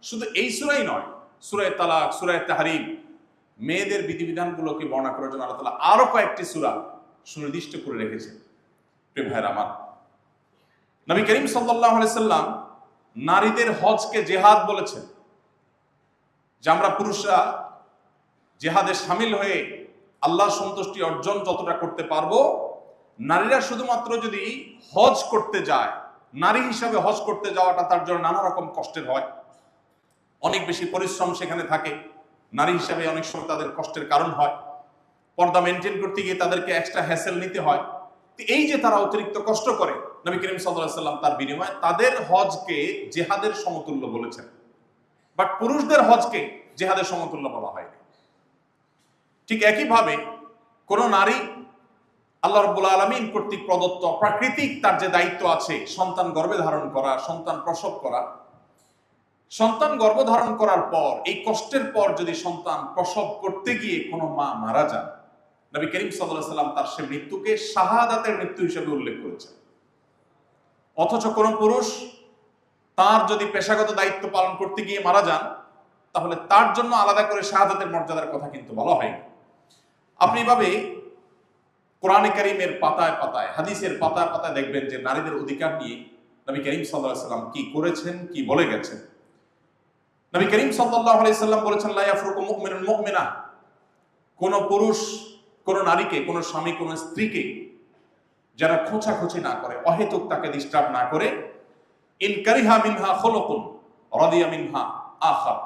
শুধু এই সূরাই নয়, সূরা তালাক, সূরা তাহরিম, মেয়েদের বিধিবিধানগুলোকে বর্ণনা করার জন্য আল্লাহ তাআলা আরো কয়েকটি সূরা সুনির্দিষ্ট করে রেখেছেন। প্রিয় ভাইরা আমার, নবী করিম সাল্লাল্লাহু আলাইহি সাল্লাম নারীদের হজকে জিহাদ বলেছেন, যে আমরা পুরুষরা জিহাদে শামিল হয়ে আল্লাহর সন্তুষ্টি অর্জন যতটা করতে পারবো, নারীরা শুধুমাত্র যদি হজ করতে যায়, নারী হিসাবে হজ করতে যাওয়াটা তার জন্য নানা রকম কষ্টের হয়, অনেক বেশি পরিশ্রম সেখানে থাকে, নারী হিসাবে অনেক সময় তাদের কষ্টের কারণ হয়, পর্দা মেনটেন করতে গিয়ে তাদেরকে এক্সট্রা হ্যাসেল নিতে হয়। এই যে তারা অতিরিক্ত কষ্ট করে, নবী করিম সাল্লাল্লাহু আলাইহি সাল্লাম তার বিনিময়ে তাদের হজকে জিহাদের সমতুল্য বলেছেন, বাট পুরুষদের হজকে জিহাদের সমতুল্য বলা হয়নি। ঠিক একইভাবে কোন নারী আল্লাহ রাব্বুল আলামিন কর্তৃক প্রদত্ত প্রাকৃতিক তার যে দায়িত্ব আছে, সন্তান গর্ভে ধারণ করা, সন্তান প্রসব করা, সন্তান গর্ভধারণ করার পর এই কষ্টের পর যদি সন্তান প্রসব করতে গিয়ে কোনো মা মারা যান, নবী করিম সাল্লাল্লাহু আলাইহি সাল্লাম তার সে মৃত্যুকে শাহাদাতের মৃত্যু হিসেবে উল্লেখ করেছেন। অথচ কোন পুরুষ তার যদি পেশাগত দায়িত্ব পালন করতে গিয়ে মারা যান, তাহলে তার জন্য আলাদা করে শাহাদাতের মর্যাদার কথা কিন্তু বলা হয়নি। আপনি এভাবে কোরআনে কারীমের পাতায় পাতায়, হাদিসের পাতায় পাতায় দেখবেন যে নারীদের অধিকার নিয়ে নবী করিম সাল্লাল্লাহু আলাইহি সাল্লাম কি করেছেন, কি বলে গেছেন। নবী করিম সাল্লাল্লাহু আলাইহি সাল্লাম বলেছেন, লা ইয়াফরুকু মুমিনুন মুমিনা, কোন পুরুষ কোন নারীকে, কোন স্বামী কোন স্ত্রীকে যারা খোঁচাখুচি না করে, অহেতুক তাকে ডিস্টার্ব না করে, ইন কারিহা মিনহা খুলুকুন রাদিয়া মিনহা আখার,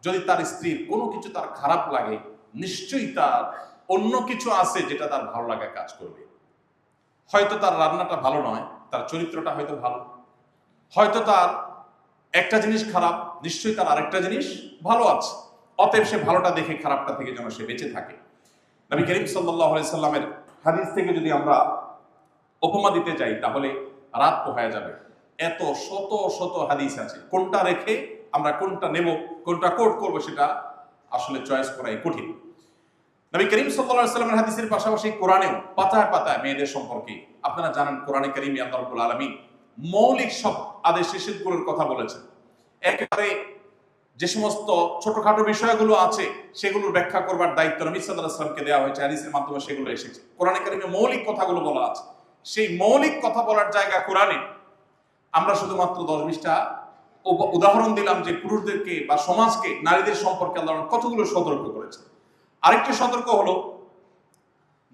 যদি তার স্ত্রীর কোনো কিছু তার খারাপ লাগে, নিশ্চয়ই তার অন্য কিছু আছে যেটা তার ভালো লাগা কাজ করবে। হয়তো তার রান্নাটা ভালো নয়, তার চরিত্রটা হয়তো ভালো, হয়তো তার একটা জিনিস খারাপ, নিশ্চয়ই তার আরেকটা জিনিস ভালো আছে, অতএব সে ভালোটা দেখে খারাপটা থেকে যেন সে বেঁচে থাকে। নবী করিম সাল্লাল্লাহু আলাইহি সাল্লামের হাদিস থেকে যদি আমরা উপমা দিতে চাই তাহলে রাত পোহায়া যাবে, এত শত শত হাদিস আছে, কোনটা রেখে আমরা কোনটা নেব, কোনটা কোট করব সেটা আসলে চয়েস করাই কঠিন। নবী করিম সাল্লাল্লাহু আলাইহি সাল্লামের হাদিসের পাশাপাশি কোরআনেও পাতায় পাতায় মেয়েদের সম্পর্কে, আপনারা জানেন কোরআনে কারীমে আল্লাহ রাব্বুল আলামিন মৌলিক সব আদেশ নিষেধগুলোর কথা বলেছেন। একেবারে যে সমস্ত ছোটখাটো বিষয়গুলো আছে সেগুলোর ব্যাখ্যা করবার দায়িত্ব নবী সাল্লাল্লাহু আলাইহি ওয়াসাল্লামকে দেওয়া হয়েছে, হাদিসের মাধ্যমে সেগুলো এসেছে। কোরআনে কারীমে মৌলিক কথাগুলো বলা আছে, সেই মৌলিক কথা বলার জায়গা কোরআনে আমরা শুধুমাত্র 10-20টা উদাহরণ দিলাম যে পুরুষদেরকে বা সমাজকে নারীদের সম্পর্কে আল্লাহ কতগুলো সতর্ক করেছে। আরেকটি সতর্ক হলো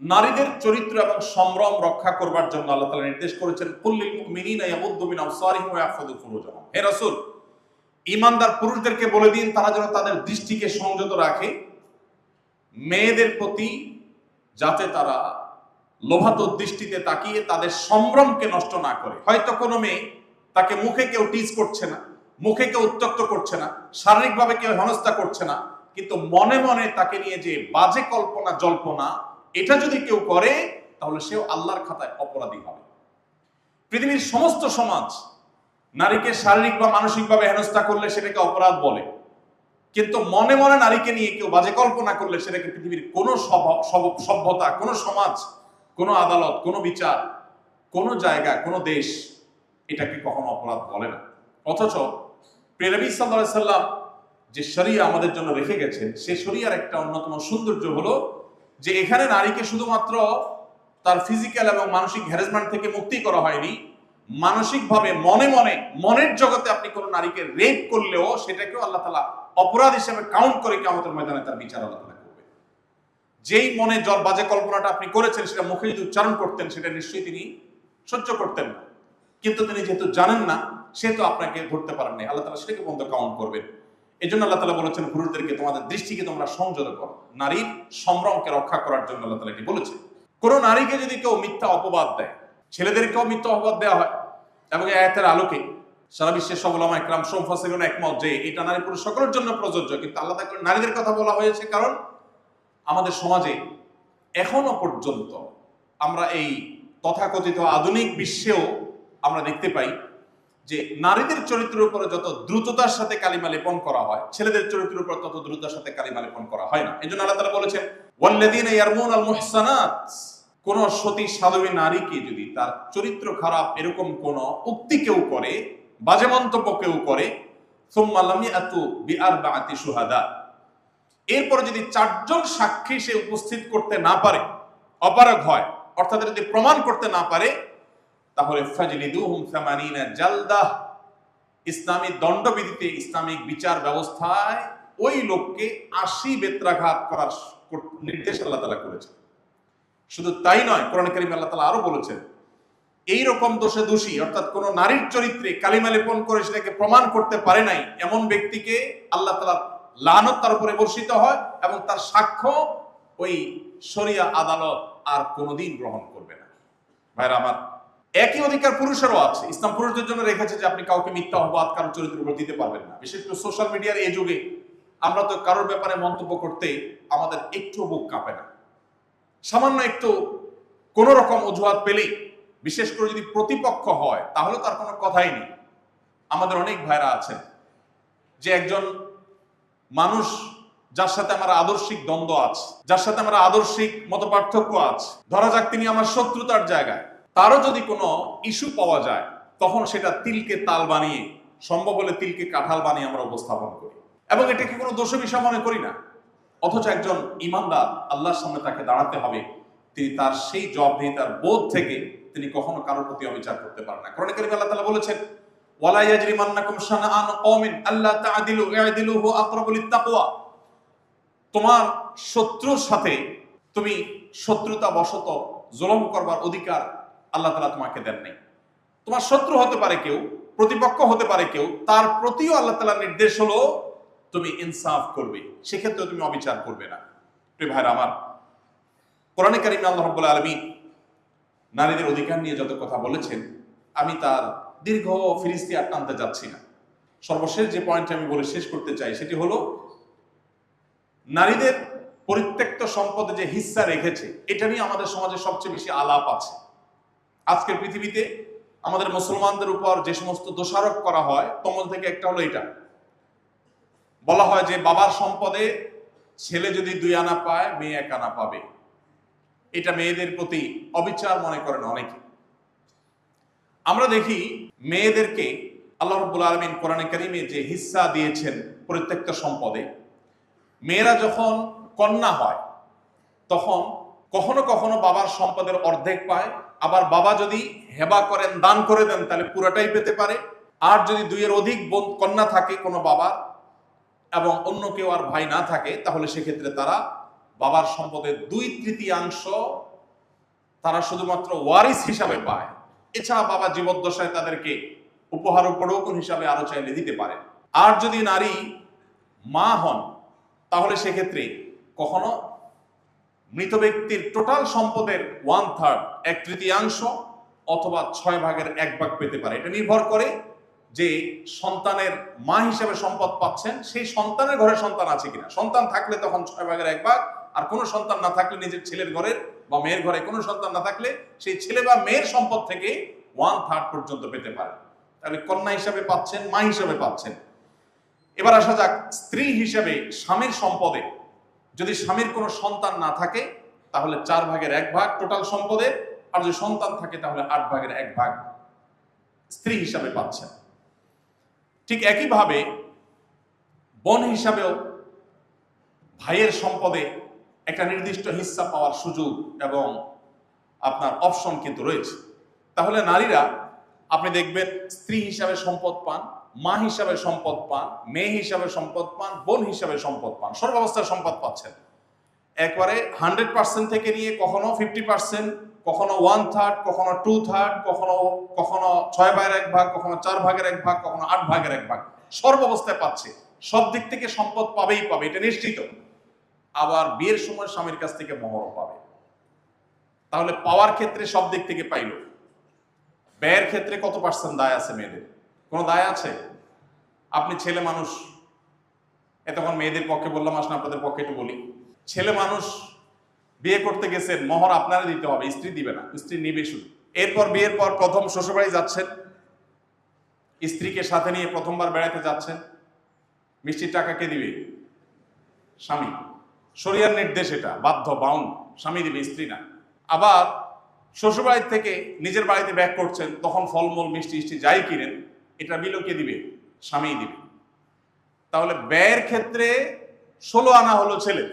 নারীদের চরিত্র এবং সম্ভ্রম রক্ষা করবার জন্য আল্লাহ তাআলা নির্দেশ করেছেন, কুল্লিল মুমিনিনা ইয়াগুদ্দু মিন আবসারিহিম ওয়া ইয়াহফাযু ফুরুজাহুম, হে রাসূল ঈমানদার পুরুষদেরকে বলে দিন তারা যেন তাদের দৃষ্টিকে সংযত রাখে মেয়েদের প্রতি, যাতে তারা লোভাতুর দৃষ্টিতে তাকিয়ে তাদের সম্ভ্রমকে নষ্ট না করে। হয়তো কোনো মেয়ে, তাকে মুখে কেউ টিজ করছে না, মুখে কেউ উত্ত্যক্ত করছে না, শারীরিকভাবে কেউ হেনস্থা করছে না, কিন্তু মনে মনে তাকে নিয়ে যে বাজে কল্পনা জল্পনা, এটা যদি কেউ করে তাহলে সেও আল্লাহর খাতায় অপরাধী হবে। পৃথিবীর সমস্ত সমাজ নারীকে শারীরিক বা মানসিকভাবে হেনস্থা করলে সেটাকে অপরাধ বলে, কিন্তু মনে মনে নারীকে নিয়ে কেউ বাজে কল্পনা করলে সেটাকে পৃথিবীর কোনো সভ্যতা, কোনো সমাজ, কোনো আদালত, কোনো বিচার, কোনো জায়গা, কোনো দেশ এটাকে কখনো অপরাধ বলে না। অথচ প্রিয় নবী সাল্লাল্লাহু আলাইহি সাল্লাম যে শরিয়া আমাদের জন্য রেখে গেছেন, সেই শরিয়ার একটা অন্যতম সৌন্দর্য হলো যে এখানে নারীকে শুধুমাত্র তার ফিজিক্যাল এবং মানসিক হ্যারাসমেন্ট থেকে মুক্তি করা হয়নি, মানসিকভাবে মনে মনে, মনের জগতে আপনি কোনো নারীকে রেপ করলেও সেটাকেও আল্লাহ তাআলা অপরাধ হিসেবে কাউন্ট করে কিয়ামতের ময়দানে তার বিচার আল্লাহ তাআলা করবে। যেই মনে বাজে কল্পনাটা আপনি করেছেন সেটা মুখে যদি উচ্চারণ করতেন সেটা নিশ্চয়ই তিনি সহ্য করতেন না, কিন্তু তিনি যেহেতু জানেন না সেহেতু আপনাকে ধরতে পারেন নাই, আল্লাহ তাআলা সেটাকে পর্যন্ত কাউন্ট করবেন। এই জন্য আল্লাহ তাআলা বলেছেন পুরুষদেরকে তোমাদের দৃষ্টিকে তোমরা সংযত করো, নারীর সম্ভ্রমকে রক্ষা করার জন্য আল্লাহ তাআলা এটি বলেছে। কোন নারীকে যদি কেউ মিথ্যা অপবাদ দেয়, ছেলেদেরকেও মিথ্যা অপবাদ দেওয়া হয়, এবং এই আয়াতের আলোকে সারা বিশ্বের সব উলামা ইকরাম মুফাসসিরুন একমত যে এটা নারী পুরুষ সকলের জন্য প্রযোজ্য, কিন্তু আল্লাহ তাআলা নারীদের কথা বলা হয়েছে কারণ আমাদের সমাজে এখনো পর্যন্ত আমরা এই তথাকথিত আধুনিক বিশ্বেও আমরা দেখতে পাই যে নারীদের চরিত্রের উপরে যত দ্রুততার সাথে কালিমা লেপন করা হয়, ছেলেদের চরিত্রের উপর তত দ্রুততার সাথে কালিমা লেপন করা হয় না। এজন্য আল্লাহ তাআলা বলেছেন ওয়াল্লাযীনা ইয়ারমুনাল মুহসানাত, কোন সতী সাধবী নারীকে যদি তার চরিত্র খারাপ এরকম কোন উক্তি কেউ করে, বাজে মন্তব্য কেউ করে, সুম্মা লাম ইয়াতু বিআরবাআতি শুহাদা, এরপরে যদি 4 জন সাক্ষী সে উপস্থিত করতে না পারে, অপারগ হয়, অর্থাৎ যদি প্রমাণ করতে না পারে, তাহলে ফাজলিদুহুম 80 জালদাহ, ইসলামী দণ্ডবিধিতে, ইসলামিক বিচার ব্যবস্থায় ওই লোককে 80 বেত্রাঘাত করার নির্দেশ আল্লাহ তাআলা করেছেন। শুধু তাই নয়, কোরআন কারীমে আল্লাহ তাআলা আরো বলেছেন, এই রকম দোষে দোষী, অর্থাৎ কোন নারীর চরিত্রে কালিমা লেপন করে সেটাকে প্রমাণ করতে পারে নাই এমন ব্যক্তিকে আল্লাহ তাআলা লানত তার উপরে বর্ষিত হয় এবং তার সাক্ষ্য ওই শরিয়া আদালত আর কোনোদিন গ্রহণ করবে না। ভাইরা আমার, একই অধিকার পুরুষেরও আছে। ইসলাম পুরুষদের জন্য রেখেছে যে আপনি কাউকে মিথ্যা অপবাদ কারোর চরিত্রের উপর দিতে পারবেন না। বিশেষ করে সোশ্যাল মিডিয়ার এই যুগে আমরা তো কারোর ব্যাপারে মন্তব্য করতে আমাদের একটু বুক কাঁপে না। সামান্য একটু কোন রকম অজুহাত পেলেই, বিশেষ করে যদি প্রতিপক্ষ হয়, তাহলে তার কোনো কথাই নেই। আমাদের অনেক ভাইরা আছেন যে একজন মানুষ যার সাথে আমার আদর্শিক দ্বন্দ্ব আছে, যার সাথে আমার আদর্শিক মতপার্থক্য আছে, ধরা যাক তিনি আমার শত্রুতার জায়গায়, তারও যদি কোনো ইস্যু পাওয়া যায়, তখন সেটা তিলকে তাল বানিয়ে, সম্ভব হলে তিলকে কাঁঠাল বানিয়ে আমরা উপস্থাপন করি এবং এটাকে কোনো দোষ বিষয় মনে করি না। অথচ একজন ইমানদার, আল্লাহর সামনে তাকে দাঁড়াতে হবে, তিনি তার সেই জবাবদিহিতার বোধ থেকে তিনি কখনো কারোর প্রতি অবিচার করতে পারেন না। কোরআনে কারীমে আল্লাহ তাআলা বলেছেন, ওয়ালা ইয়াজরিমান্নাকুম শানাআনু কওমিন আল্লা তা'দিলু ই'দিলু হুয়া আকরাবু লিত-তাকওয়া, তোমার শত্রুর সাথে তুমি শত্রুতা বশত জুলুম করবার অধিকার আল্লাহ তাআলা তোমাকে দেন নাই। তোমার শত্রু হতে পারে কেউ, প্রতিপক্ষ হতে পারে কেউ, তার প্রতিও আল্লাহ তাআলার নির্দেশ হলো তুমি ইনসাফ করবে, সেক্ষেত্রে তুমি অবিচার করবে না। প্রিয় ভাইরা আমার, কোরআনে কারীমে আল্লাহ রাব্বুল আলামিন নারীদের অধিকার নিয়ে যত কথা বলেছেন, আমি তার দীর্ঘ ফিরিস্তি আর টানতে যাচ্ছি না। সর্বশেষ যে পয়েন্ট আমি বলে শেষ করতে চাই সেটি হলো, নারীদের পরিত্যক্ত সম্পদে যে হিস্সা রেখেছে, এটা নিয়ে আমাদের সমাজে সবচেয়ে বেশি আলাপ আছে। আজকের পৃথিবীতে আমাদের মুসলমানদের উপর যে সমস্ত দোষারোপ করা হয়, তমল থেকে একটা হলো এটা, বলা হয় যে বাবার সম্পদে ছেলে যদি 2 আনা পায়, মেয়ে 1 আনা পাবে। এটা মেয়েদের প্রতি অবিচার মনে করেন অনেকে। আমরা দেখি মেয়েদেরকে আল্লাহ রাব্বুল আলামিন কোরআনে কারীমে যে হিস্সা দিয়েছেন পরিত্যক্ত সম্পদে, মেয়েরা যখন কন্যা হয় তখন কখনো কখনো বাবার সম্পদের অর্ধেক পায়, আবার বাবা যদি হেবা করেন, দান করে দেন, তাহলে পুরোটাই পেতে পারে। আর যদি 2 এর অধিক কন্যা থাকে কোনো বাবার এবং অন্য কেউ আর ভাই না থাকে, তাহলে সেক্ষেত্রে তারা বাবার সম্পদের 2/3 তারা শুধুমাত্র ওয়ারিস হিসাবে পায়। এছাড়া বাবা জীবদ্দশায় তাদেরকে উপহার উপঢৌকন হিসাবে আরো চাইলে দিতে পারে। আর যদি নারী মা হন, তাহলে সেক্ষেত্রে কখনো মৃত ব্যক্তির টোটাল সম্পদের 1/3, 1/3 অথবা 6/1 পেতে পারে। এটা নির্ভর করে যে সন্তানের মা হিসেবে সম্পদ পাচ্ছেন, সেই সন্তানের ঘরে সন্তান আছে কিনা। সন্তান থাকলে তখন 6/1, আর কোনো সন্তান না থাকলে, নিজের ছেলের ঘরের বা মেয়ের ঘরে কোনো সন্তান না থাকলে, সেই ছেলে বা মেয়ের সম্পদ থেকে 1/3 পর্যন্ত পেতে পারে। তাহলে কন্যা হিসাবে পাচ্ছেন, মা হিসাবে পাচ্ছেন। এবার আসা যাক স্ত্রী হিসেবে স্বামীর সম্পদে। যদি স্বামীর কোনো সন্তান না থাকে, তাহলে 4/1 টোটাল সম্পদের, আর যদি সন্তান থাকে তাহলে 8/1 স্ত্রী হিসাবে পাচ্ছেন। ঠিক একইভাবে বোন হিসাবেও ভাইয়ের সম্পদে একটা নির্দিষ্ট হিস্সা পাওয়ার সুযোগ এবং আপনার অপশন কিন্তু রয়েছে। তাহলে নারীরা, আপনি দেখবেন, স্ত্রী হিসাবে সম্পদ পান, মা হিসাবে সম্পদ পান, মেয়ে হিসাবে সম্পদ পান, বোন হিসাবে সম্পদ পান, সর্বাবস্থায় সম্পদ পাচ্ছেন। একবারে 100% থেকে নিয়ে কখনো 50%, কখনো 1/3, কখনো 2/3, কখনো 6/1, কখনো 4/1, কখনো 8/1, সর্বাবস্থায় পাচ্ছে। সব দিক থেকে সম্পদ পাবেই পাবে, এটা নিশ্চিত। আবার বিয়ের সময় স্বামীর কাছ থেকে মোহরও পাবে। তাহলে পাওয়ার ক্ষেত্রে সব দিক থেকে পাইল। ব্যয়ের ক্ষেত্রে কত % দায় আছে মেয়েদের? কোনো দায় আছে? আপনি ছেলে মানুষ, তখন মেয়েদের পক্ষে বললাম, আসলে আপনাদের পক্ষে একটু বলি। ছেলে মানুষ, বিয়ে করতে গেছেন, মোহর আপনারা দিতে হবে, স্ত্রী দিবে না, স্ত্রী নিবে শুধু। এরপর বিয়ের পর প্রথম শ্বশুরবাড়ি যাচ্ছেন, স্ত্রীকে সাথে নিয়ে প্রথমবার বেড়াতে যাচ্ছেন, মিষ্টির টাকা কে দিবে? স্বামী। শরিয়ার নির্দেশ, এটা বাধ্য, বাউন্ড, স্বামী দিবে, স্ত্রী না। আবার শ্বশুরবাড়ি থেকে নিজের বাড়িতে ব্যাক করছেন, তখন ফলমূল মিষ্টি যাই কিনেন, এটা বিলও কে দিবে? স্বামী দিবে। তাহলে ব্যয়ের ক্ষেত্রে 16 আনা হলো ছেলে,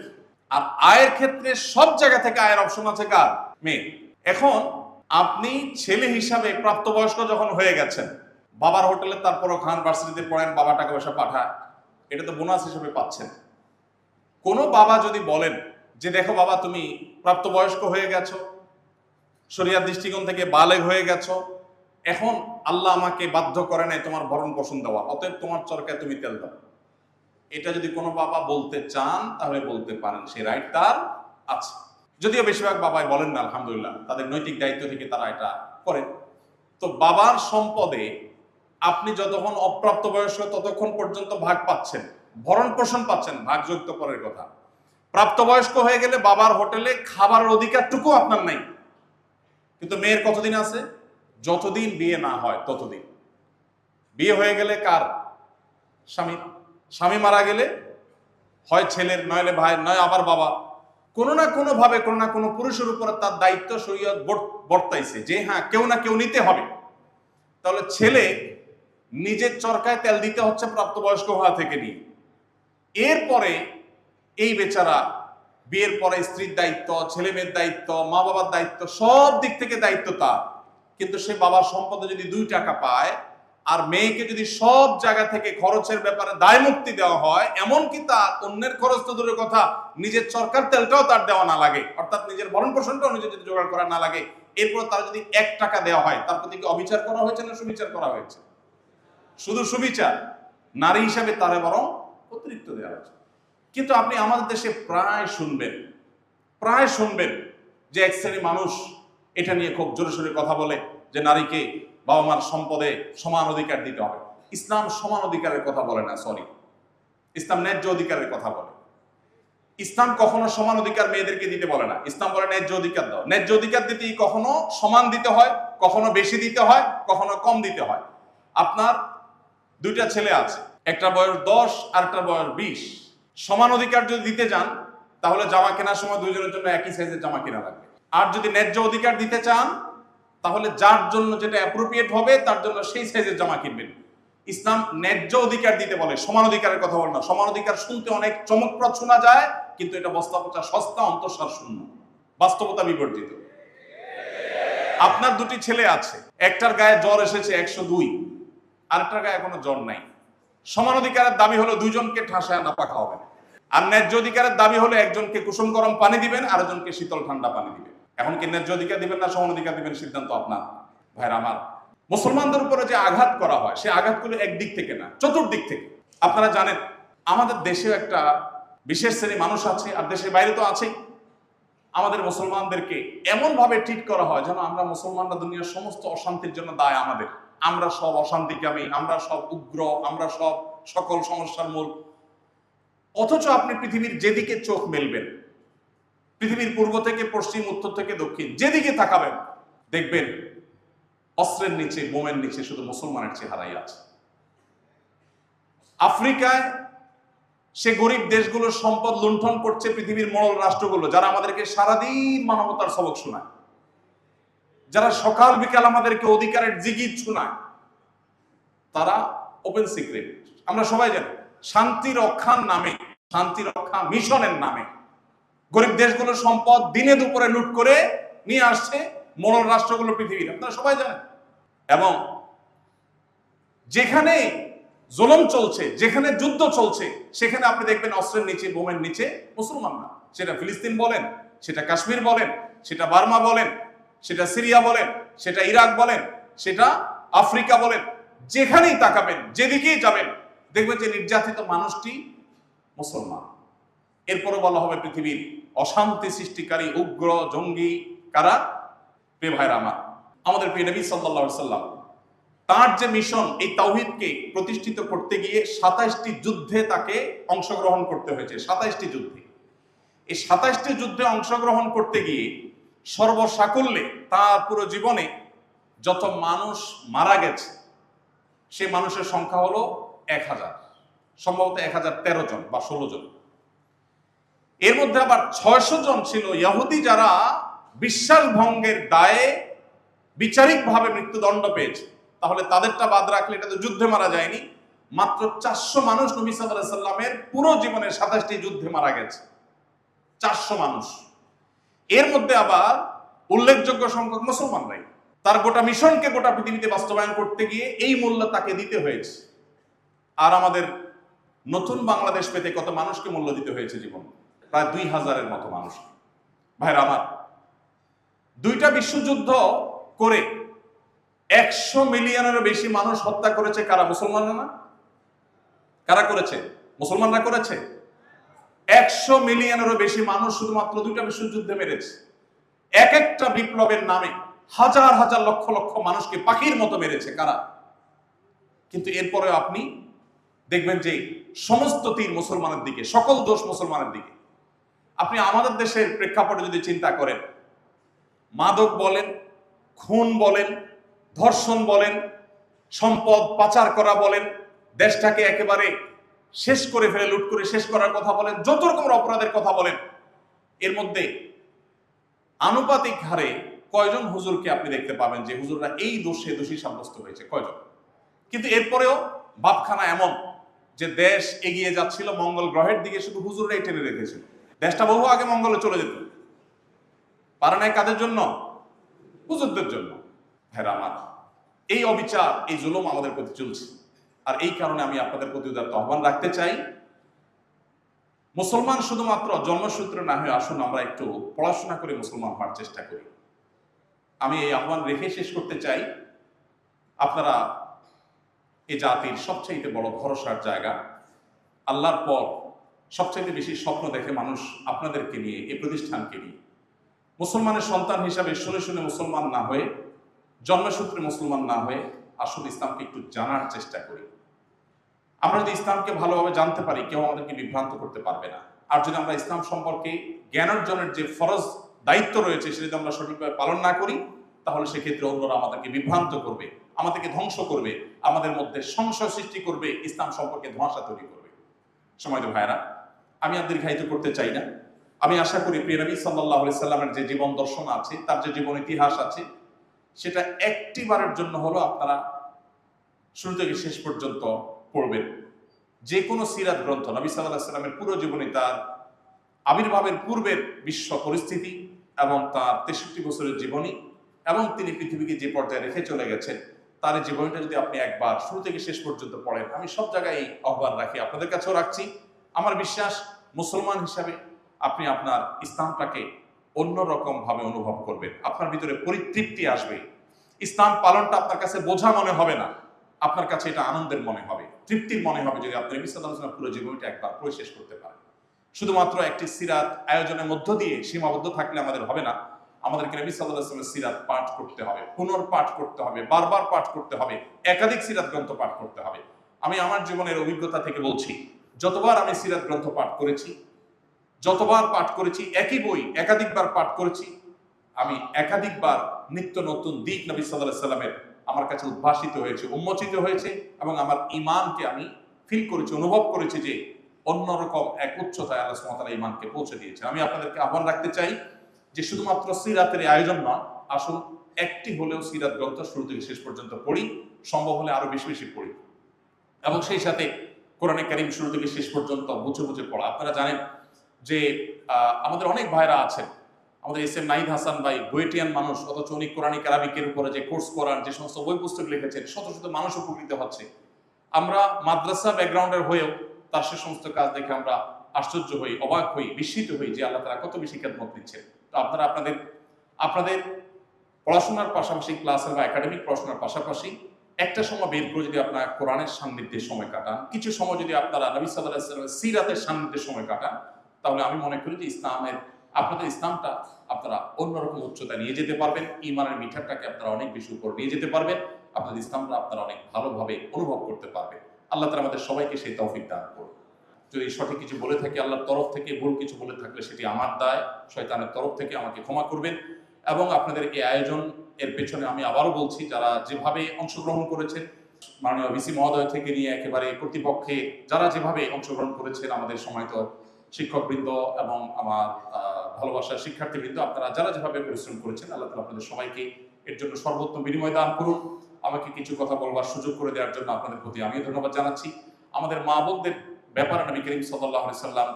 আর আয়ের ক্ষেত্রে সব জায়গা থেকে আয়ের অপশন আছে কার? মেয়ে। এখন আপনি ছেলে হিসাবে প্রাপ্তবয়স্ক যখন হয়ে গেছেন, বাবার হোটেলে তারপরও খান, ভার্সিটিতে পড়েন, বাবা টাকা পয়সা পাঠায়, এটা তো বোনাস হিসেবে পাচ্ছেন। কোনো বাবা যদি বলেন যে দেখো বাবা তুমি প্রাপ্তবয়স্ক হয়ে গেছো, শরিয়ার দৃষ্টিকোণ থেকে বালেগ হয়ে গেছো, এখন আল্লাহ আমাকে বাধ্য করে নাই তোমার ভরণ পোষণ দেওয়া, অতএব তোমার চরকায় তুমি তেল দাও, এটা যদি কোনো বাবা বলতে চান তাহলে বলতে পারেন, সে রাইট তার আছে। যদিও বেশিরভাগ বাবাই বলেন না, আলহামদুলিল্লাহ, তাদের নৈতিক দায়িত্ব থেকে তারা এটা করেন। তো বাবার সম্পদে আপনি যতক্ষণ অপ্রাপ্তবয়স্ক ততক্ষণ পর্যন্ত ভাগ পাচ্ছেন, ভরণ পোষণ পাচ্ছেন, ভাগযোগ্য পরের কথা। প্রাপ্তবয়স্ক হয়ে গেলে বাবার হোটেলে খাবারের অধিকারটুকু আপনার নাই। কিন্তু মেয়ের কতদিন আছে? যতদিন বিয়ে না হয় ততদিন। বিয়ে হয়ে গেলে কার? স্বামী। স্বামী মারা গেলে হয় ছেলের, নইলে ভাই, নয় আবার বাবা। কোনো না কোনো ভাবে কোনো না কোনো পুরুষের উপরে তার দায়িত্ব শরীয়ত বর্তাইছে যে হ্যাঁ কেউ না কেউ নিতে হবে। তাহলে ছেলে নিজের চরকায় তেল দিতে হচ্ছে প্রাপ্তবয়স্ক হওয়া থেকে নিয়ে। এরপরে এই বেচারা বিয়ের পরে স্ত্রীর দায়িত্ব, ছেলে মেয়ের দায়িত্ব, মা বাবার দায়িত্ব, সব দিক থেকে দায়িত্ব তার। কিন্তু সে বাবার সম্পদে যদি 2 টাকা পায়, আর মেয়েকে যদি সব জায়গা থেকে খরচের ব্যাপারে দায় মুক্তি দেওয়া হয়, এমনকি তার অন্যের খরচ তো দূরের কথা, নিজের সরকার তেলটাও তার দেওয়া না লাগে, অর্থাৎ নিজের ভরণ পোষণটাও নিজে যদি জোগাড় করা না লাগে, এরপর তার যদি 1 টাকা দেওয়া হয়, তার প্রতি কি অবিচার করা হয়েছে না সুবিচার করা হয়েছে? শুধু সুবিচার। নারী হিসাবে তারে বরং অতিরিক্ত দেওয়া হয়েছে। কিন্তু আপনি আমাদের দেশে প্রায় শুনবেন যে এক শ্রেণীর মানুষ এটা নিয়ে খুব জোরে সোরে কথা বলে যে নারীকে বাবা মার সম্পদে সমান অধিকার দিতে হবে। ইসলাম সমান অধিকারের কথা বলে না, সরি, ইসলাম ন্যায্য অধিকারের কথা বলে। ইসলাম কখনো সমান অধিকার মেয়েদেরকে দিতে বলে না, ইসলাম বলে ন্যায্য অধিকার দাও। ন্যায্য অধিকার দিতেই কখনো সমান দিতে হয়, কখনো বেশি দিতে হয়, কখনো কম দিতে হয়। আপনার 2টা ছেলে আছে, একটা বয়স 10 আর একটা বয়স 20। সমান অধিকার যদি দিতে যান তাহলে জামা কেনার সময় দুইজনের জন্য একই সাইজের জামা কেনা লাগবে। আর যদি ন্যায্য অধিকার দিতে চান তাহলে যার জন্য যেটা অ্যাপ্রোপ্রিয়েট হবে তার জন্য সেই সাইজের জামা কিনবেন। ইসলাম ন্যায্য অধিকার দিতে বলে, সমান অধিকারের কথা বলে না। সমান অধিকার শুনতে অনেক চমকপ্রদ শোনা যায়, কিন্তু এটা বস্তাপচা সস্তা, অন্তঃসার শূন্য, বাস্তবতা বিবর্জিত। আপনার 2টি ছেলে আছে, একটার গায়ে জ্বর এসেছে 102, আরেকটার গায়ে এখনো জ্বর নাই। সমান অধিকারের দাবি হলো 2জনকে ঠাসায় নাপা খাওয়াবেন, আর ন্যায্য অধিকারের দাবি হলো একজনকে কুসুম গরম পানি দিবেন, আরেকজনকে শীতল ঠান্ডা পানি দিবেন। এখন কি ন্যায্য অধিকার দিবেন না সমান অধিকার দিবেন, সিদ্ধান্ত আপনার। ভাইরা আমার, মুসলমানদের উপরে যে আঘাত করা হয় সে আঘাতগুলো একদিক থেকে না, চতুর্দিক থেকে। আপনারা জানেন আমাদের দেশে একটা বিশেষ শ্রেণী মানুষ আছে, আর দেশের বাইরে তো আছেই, আমাদের মুসলমানদেরকে এমন ভাবে ট্রিট করা হয় যেন আমরা মুসলমানরা দুনিয়ার সমস্ত অশান্তির জন্য দায় আমাদের, আমরা সব অশান্তিকামী, আমরা সব উগ্র, আমরা সব সকল সমস্যার মূল। অথচ আপনি পৃথিবীর যেদিকে চোখ মেলবেন, পৃথিবীর পূর্ব থেকে পশ্চিম, উত্তর থেকে দক্ষিণ, যেদিকে তাকাবেন দেখবেন অস্ত্রের নিচে, বোমের নিচে শুধু মুসলমানের চেহারাই আছে। আফ্রিকায় সে গরিব দেশগুলোর সম্পদ লুণ্ঠন করছে পৃথিবীর মোড়ল রাষ্ট্রগুলো, যারা আমাদেরকে সারাদিন মানবতার সবক শোনায়, যারা সকাল বিকাল আমাদেরকে অধিকারের জিগির শোনায়, তারা ওপেন সিক্রেট, আমরা সবাই জানি, শান্তি রক্ষার নামে, শান্তি রক্ষা মিশনের নামে গরিব দেশগুলোর সম্পদ দিনে দুপুরে লুট করে নিয়ে আসছে মোড়ল রাষ্ট্রগুলো পৃথিবীর, আপনারা সবাই জানেন। এবং যেখানে জুলুম চলছে, যেখানে যুদ্ধ চলছে, সেখানে আপনি দেখবেন অস্ত্রের নিচে, বোমের নিচে মুসলমান না। সেটা ফিলিস্তিন বলেন, সেটা কাশ্মীর বলেন, সেটা বার্মা বলেন, সেটা সিরিয়া বলেন, সেটা ইরাক বলেন, সেটা আফ্রিকা বলেন, যেখানেই তাকাবেন, যেদিকেই যাবেন দেখবেন যে নির্যাতিত মানুষটি মুসলমান। এরপরও বলা হবে পৃথিবীর অশান্তি সৃষ্টিকারী উগ্র জঙ্গি কারা? প্রিয় ভাইরা আমার, আমাদের প্রিয় নবী সাল্লাল্লাহু আলাইহি সাল্লাম তার যে মিশন, এই তাওহীদকে প্রতিষ্ঠিত করতে গিয়ে 27টি যুদ্ধে তাকে অংশগ্রহণ করতে হয়েছে। 27টি যুদ্ধে, এই 27টি যুদ্ধে অংশগ্রহণ করতে গিয়ে সর্বসাকুল্যে তার পুরো জীবনে যত মানুষ মারা গেছে সে মানুষের সংখ্যা হলো 1000, সম্ভবত 1013 জন বা 16 জন। এর মধ্যে আবার 600 জন ছিল ইহুদি, যারা বিশ্বাস ভঙ্গের দায়ে বিচারিকভাবে মৃত্যুদণ্ড পেয়েছে। তাহলে তাদেরটা বাদ রাখলে এটা তো যুদ্ধে মারা যায়নি, মাত্র 400 মানুষ নবী সাল্লাল্লাহু আলাইহি সাল্লামের পুরো জীবনের 27টি যুদ্ধে মারা গেছে। 400 মানুষ। এর মধ্যে আবার উল্লেখযোগ্য সংখ্যক মুসলমানরাই। তার গোটা মিশনকে গোটা পৃথিবীতে বাস্তবায়ন করতে গিয়ে এই মূল্য তাকে দিতে হয়েছে। আর আমাদের নতুন বাংলাদেশ পেতে কত মানুষকে মূল্য দিতে হয়েছে জীবন? প্রায় 2000-এর মতো মানুষ। ভাইরা আমার, দুইটা বিশ্বযুদ্ধ করে 100 মিলিয়নেরও বেশি মানুষ হত্যা করেছে কারা? মুসলমানরা না? কারা করেছে? মুসলমানরা করেছে। 100 মিলিয়নেরও বেশি মানুষ শুধুমাত্র দুইটা বিশ্বযুদ্ধে মেরেছে। এক একটা বিপ্লবের নামে হাজার হাজার লক্ষ লক্ষ মানুষকে পাখির মতো মেরেছে কারা? কিন্তু এরপরে আপনি দেখবেন যে সমস্ত তীর মুসলমানের দিকে, সকল দোষ মুসলমানের দিকে। আপনি আমাদের দেশের প্রেক্ষাপটে যদি চিন্তা করেন, মাদক বলেন, খুন বলেন, ধর্ষণ বলেন, সম্পদ পাচার করা বলেন, দেশটাকে একেবারে শেষ করে ফেলে লুট করে শেষ করার কথা বলেন, যত রকমের অপরাধের কথা বলেন, এর মধ্যে আনুপাতিক হারে কয়জন হুজুরকে আপনি দেখতে পাবেন যে হুজুররা এই দোষে দোষী সাব্যস্ত হয়েছে? কয়জন? কিন্তু এরপরেও বাপখানা এমন যে দেশ এগিয়ে যাচ্ছিল মঙ্গল গ্রহের দিকে, শুধু হুজুররাই টেনে রেখেছিল। দেশটা বহু আগে মঙ্গলে চলে যেত। পারে নাই কাদের জন্য? হুজুরদের জন্য। হ্যাঁ আমার, এই অবিচার, এই জুলুম আমাদের প্রতি চলছে। আর এই কারণে আমি আপনাদের প্রতি উদারত আহ্বান রাখতে চাই, মুসলমান শুধুমাত্র জন্মসূত্রে না হয়ে আসুন আমরা একটু পড়াশোনা করে মুসলমান হওয়ার চেষ্টা করি। আমি এই আহ্বান রেখে শেষ করতে চাই, আপনারা এই জাতির সবচাইতে বড় ভরসার জায়গা, আল্লাহর পর সবচাইতে বেশি স্বপ্ন দেখে মানুষ আপনাদেরকে নিয়ে, এই প্রতিষ্ঠানকে নিয়ে। মুসলমানের সন্তান হিসাবে শুনে শুনে মুসলমান না হয়ে, জন্মসূত্রে মুসলমান না হয়ে আসলে ইসলামকে একটু জানার চেষ্টা করি। আমরা যদি ইসলামকে ভালোভাবে জানতে পারি, কেউ আমাদেরকে বিভ্রান্ত করতে পারবে না। আর যদি আমরা ইসলাম সম্পর্কে জ্ঞান অর্জনের যে ফরজ দায়িত্ব রয়েছে সেটা যদি আমরা সঠিকভাবে পালন না করি, তাহলে সেক্ষেত্রে অন্যরা আমাদেরকে বিভ্রান্ত করবে, আমাদেরকে ধ্বংস করবে, আমাদের মধ্যে সংশয় সৃষ্টি করবে, ইসলাম সম্পর্কে ধোঁয়াশা তৈরি করবে। সময়ত ভাইরা, আমি আর দীর্ঘায়িত করতে চাই না। আমি আশা করি প্রিয় নবী সাল্লাল্লাহু আলাইহি সাল্লামের যে জীবন দর্শন আছে, তার যে জীবন ইতিহাস আছে, সেটা একটি বারের জন্য হলো আপনারা শুরু থেকে শেষ পর্যন্ত পড়বেন। যে কোনো সিরাত গ্রন্থ, নবী সাল্লাল্লাহু আলাইহি সাল্লামের পুরো জীবনী, তার আবির্ভাবের পূর্বের বিশ্ব পরিস্থিতি এবং তার 63 বছরের জীবনী এবং তিনি পৃথিবীকে যে পর্যায়ে রেখে চলে গেছেন, তার এই জীবনীটা যদি আপনি একবার শুরু থেকে শেষ পর্যন্ত পড়েন, আমি সব জায়গায় এই আহ্বান রাখি, আপনাদের কাছেও রাখছি। আমার বিশ্বাস, মুসলমান হিসাবে আপনি আপনার ইসলামটাকে অন্যরকম ভাবে অনুভব করবেন, আপনার ভিতরে পরিতৃপ্তি আসবে। ইসলাম পালনটা আপনার কাছে বোঝা মনে হবে না, আপনার কাছে এটা আনন্দের মনে হবে, তৃপ্তির মনে হবে, যদি আপনি নবী সাল্লাল্লাহু আলাইহি ওয়াসাল্লাম পুরো জীবনটা একবার পড়ে শেষ করতে পারেন। শুধুমাত্র একটি সিরাত আয়োজনের মধ্য দিয়ে সীমাবদ্ধ থাকলে আমাদের হবে না। আমাদেরকে নবী সাল্লাল্লাহু আলাইহি ওয়াসাল্লামের সিরাত পাঠ করতে হবে, পুনর্পাঠ করতে হবে, বারবার পাঠ করতে হবে, একাধিক সিরাত গ্রন্থ পাঠ করতে হবে। আমি আমার জীবনের অভিজ্ঞতা থেকে বলছি, যতবার আমি সিরাত গ্রন্থ পাঠ করেছি, যতবার পাঠ করেছি, একই বই একাধিকবার পাঠ করেছি, আমি একাধিকবার নিত্য নতুন দিক নবী সাল্লাল্লাহু আলাইহি ওয়াসাল্লামের আমার কাছে উদ্ভাসিত হয়েছে, উন্মোচিত হয়েছে, এবং আমার ঈমানকে আমি ফিল করেছি, অনুভব করেছি যে অন্যরকম এক উচ্চতায় আল্লাহ সুবহানাহু ওয়া তাআলা ঈমানকে পৌঁছে দিয়েছেন। আমি আপনাদেরকে আহ্বান রাখতে চাই যে শুধুমাত্র সিরাতের আয়োজন নয়, আসুন একটি হলেও সিরাত গ্রন্থ শুরু থেকে শেষ পর্যন্ত পড়ি, সম্ভব হলে আরো বেশি বেশি পড়ি, এবং সেই সাথে কোরআনে কারীম শুরু থেকে শেষ পর্যন্ত বুঝে বুঝে পড়া। আপনারা জানেন যে আমাদের অনেক ভাইরা আছেন, আমাদের এস এম নাহিদ হাসান ভাই বুয়েটিয়ান মানুষ, অথচ উনি কোরআনিক আরাবিকের উপরে যে কোর্স করান, যে সমস্ত বই পুস্তক লিখেছেন, শত শত মানুষ উপকৃত হচ্ছে। আমরা মাদ্রাসা ব্যাকগ্রাউন্ডের হয়েও তার সে সমস্ত কাজ দেখে আমরা আশ্চর্য হই, অবাক হই, বিস্মিত হই যে আল্লাহ তাআলা কত বেশি খেদমত দিচ্ছেন। তো আপনারা আপনাদের পড়াশোনার পাশাপাশি, ক্লাসের বা একাডেমিক পড়াশোনার পাশাপাশি একটা সময় বের করে যদি আপনারা কোরআনের সান্নিধ্যে সময় কাটান, কিছু সময় যদি আপনারা নবী সাল্লাল্লাহু আলাইহি ওয়াসাল্লামের সিরাতের সান্নিধ্যে সময় কাটান, তাহলে আমি মনে করি যে আপনাদের ইসলামটা আপনারা অন্যরকম উচ্চতায় নিয়ে যেতে পারবেন, ঈমানের মিঠাটাকে আপনারা অনেক বেশি উপর নিয়ে যেতে পারবেন, আপনাদের ইসলামটা আপনারা অনেক ভালোভাবে অনুভব করতে পারবেন। আল্লাহ তাআলা আমাদের সবাইকে সেই তৌফিক দান করুন। যদি সঠিক কিছু বলে থাকি আল্লাহর তরফ থেকে, ভুল কিছু বলে থাকলে সেটি আমার দায়, শয়তানের তরফ থেকে আমাকে ক্ষমা করবেন। এবং আপনাদের এই আয়োজন এর পেছনে আমি আবারও বলছি, যারা যেভাবে অংশগ্রহণ করেছেন, মাননীয় ভিসি মহোদয় থেকে নিয়ে একেবারে কর্তৃপক্ষে যারা যেভাবে অংশগ্রহণ করেছেন, আমাদের সময়ত শিক্ষকবৃন্দ এবং আমার ভালোবাসার শিক্ষার্থীবৃন্দ, আপনারা যারা যেভাবে পরিশ্রম করেছেন, আল্লাহ তাআলা আপনাদের সবাইকে এর জন্য সর্বোত্তম বিনিময় দান করুন। আমাকে কিছু কথা বলবার সুযোগ করে দেওয়ার জন্য আপনাদের প্রতি আমিও ধন্যবাদ জানাচ্ছি। আমাদের মা বোনদের ব্যাপারে নবী করিম সাল্লাল্লাহু আলাইহি সাল্লাম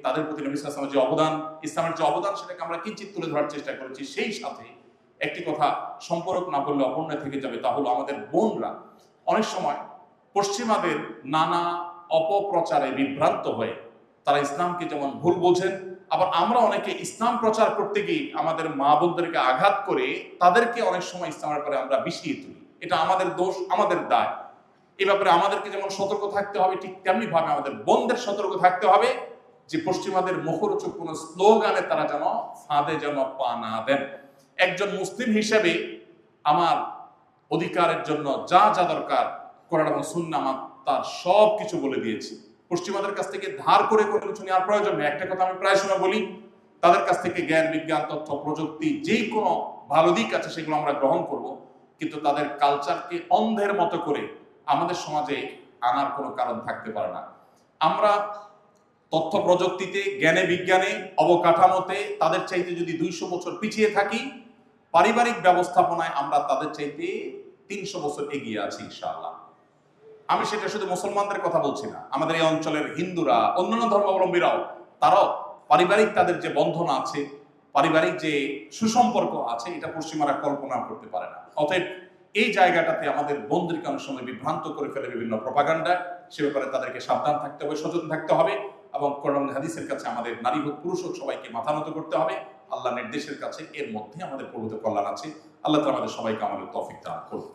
তাদের প্রতি নবী সাল্লাল্লাহু আলাইহি ওয়াসাল্লামের যে অবদান, ইসলামের যে অবদান, সেটাকে আমরা কিঞ্চিত তুলে ধরার চেষ্টা করেছি। সেই সাথে একটি কথা সম্পর্ক না বললে অপূর্ণ থেকে যাবে, তা হলো আমাদের বোনরা অনেক সময় পশ্চিমাদের নানা অপপ্রচারে বিভ্রান্ত হয়ে তারা ইসলামকে যেমন ভুল বোঝেন, আবার আমরা অনেকে ইসলাম প্রচার করতে গিয়ে আমাদের মা বোনদেরকে আঘাত করে তাদেরকে অনেক সময় ইসলামের পরে আমরা বিষিয়ে তুলি। এটা আমাদের দোষ, আমাদের দায়। এই ব্যাপারে আমাদেরকে যেমন সতর্ক থাকতে হবে, ঠিক তেমনি ভাবে আমাদের বোনদের সতর্ক থাকতে হবে যে পশ্চিমাদের মুখরোচক কোন স্লোগানে তারা যেন ফাঁদে যেন পা না দেন। একজন মুসলিম হিসেবে আমার অধিকারের জন্য যা যা দরকার কোরআন এবং সুন্নাহ আমার তার সব কিছু বলে দিয়েছি। পশ্চিমাদের কাছ থেকে ধার করে কোনো কিছু নেওয়ার প্রয়োজন নেই। একটা কথা আমি প্রায় সময় বলি, তাদের কাছ থেকে জ্ঞান, বিজ্ঞান, তথ্য, প্রযুক্তি যেই কোনো ভালো দিক আছে সেগুলো আমরা গ্রহণ করব, কিন্তু তাদের কালচারকে অন্ধের মতো করে আমাদের সমাজে আনার কোনো কারণ থাকতে পারে না। আমরা তথ্য প্রযুক্তিতে, জ্ঞানে, বিজ্ঞানে, অবকাঠামোতে তাদের চাইতে যদি 200 বছর পিছিয়ে থাকি, পারিবারিক ব্যবস্থাপনায় আমরা তাদের চাইতে 300 বছর এগিয়ে আছি ইনশাআল্লাহ। আমি সেটা শুধু মুসলমানদের কথা বলছি না, আমাদের এই অঞ্চলের হিন্দুরা, অন্যান্য ধর্মাবলম্বীরাও, তারাও পারিবারিক তাদের যে বন্ধন আছে, পারিবারিক যে সুসম্পর্ক আছে, এটা পশ্চিমারা কল্পনা করতে পারে না। অতএব এই জায়গাটাতে আমাদের বন্ধুকে অনেক সময় বিভ্রান্ত করে ফেলে বিভিন্ন প্রপাগান্ডা। সে ব্যাপারে তাদেরকে সাবধান থাকতে হবে, সচেতন থাকতে হবে, এবং কোরআন হাদিসের কাছে আমাদের নারী হোক পুরুষ হোক সবাইকে মাথা নত করতে হবে। আল্লাহ নির্দেশের কাছে এর মধ্যে আমাদের প্রভূত কল্যাণ আছে। আল্লাহ তাআলা আমাদের সবাইকে আমাদের তৌফিক দান করুন।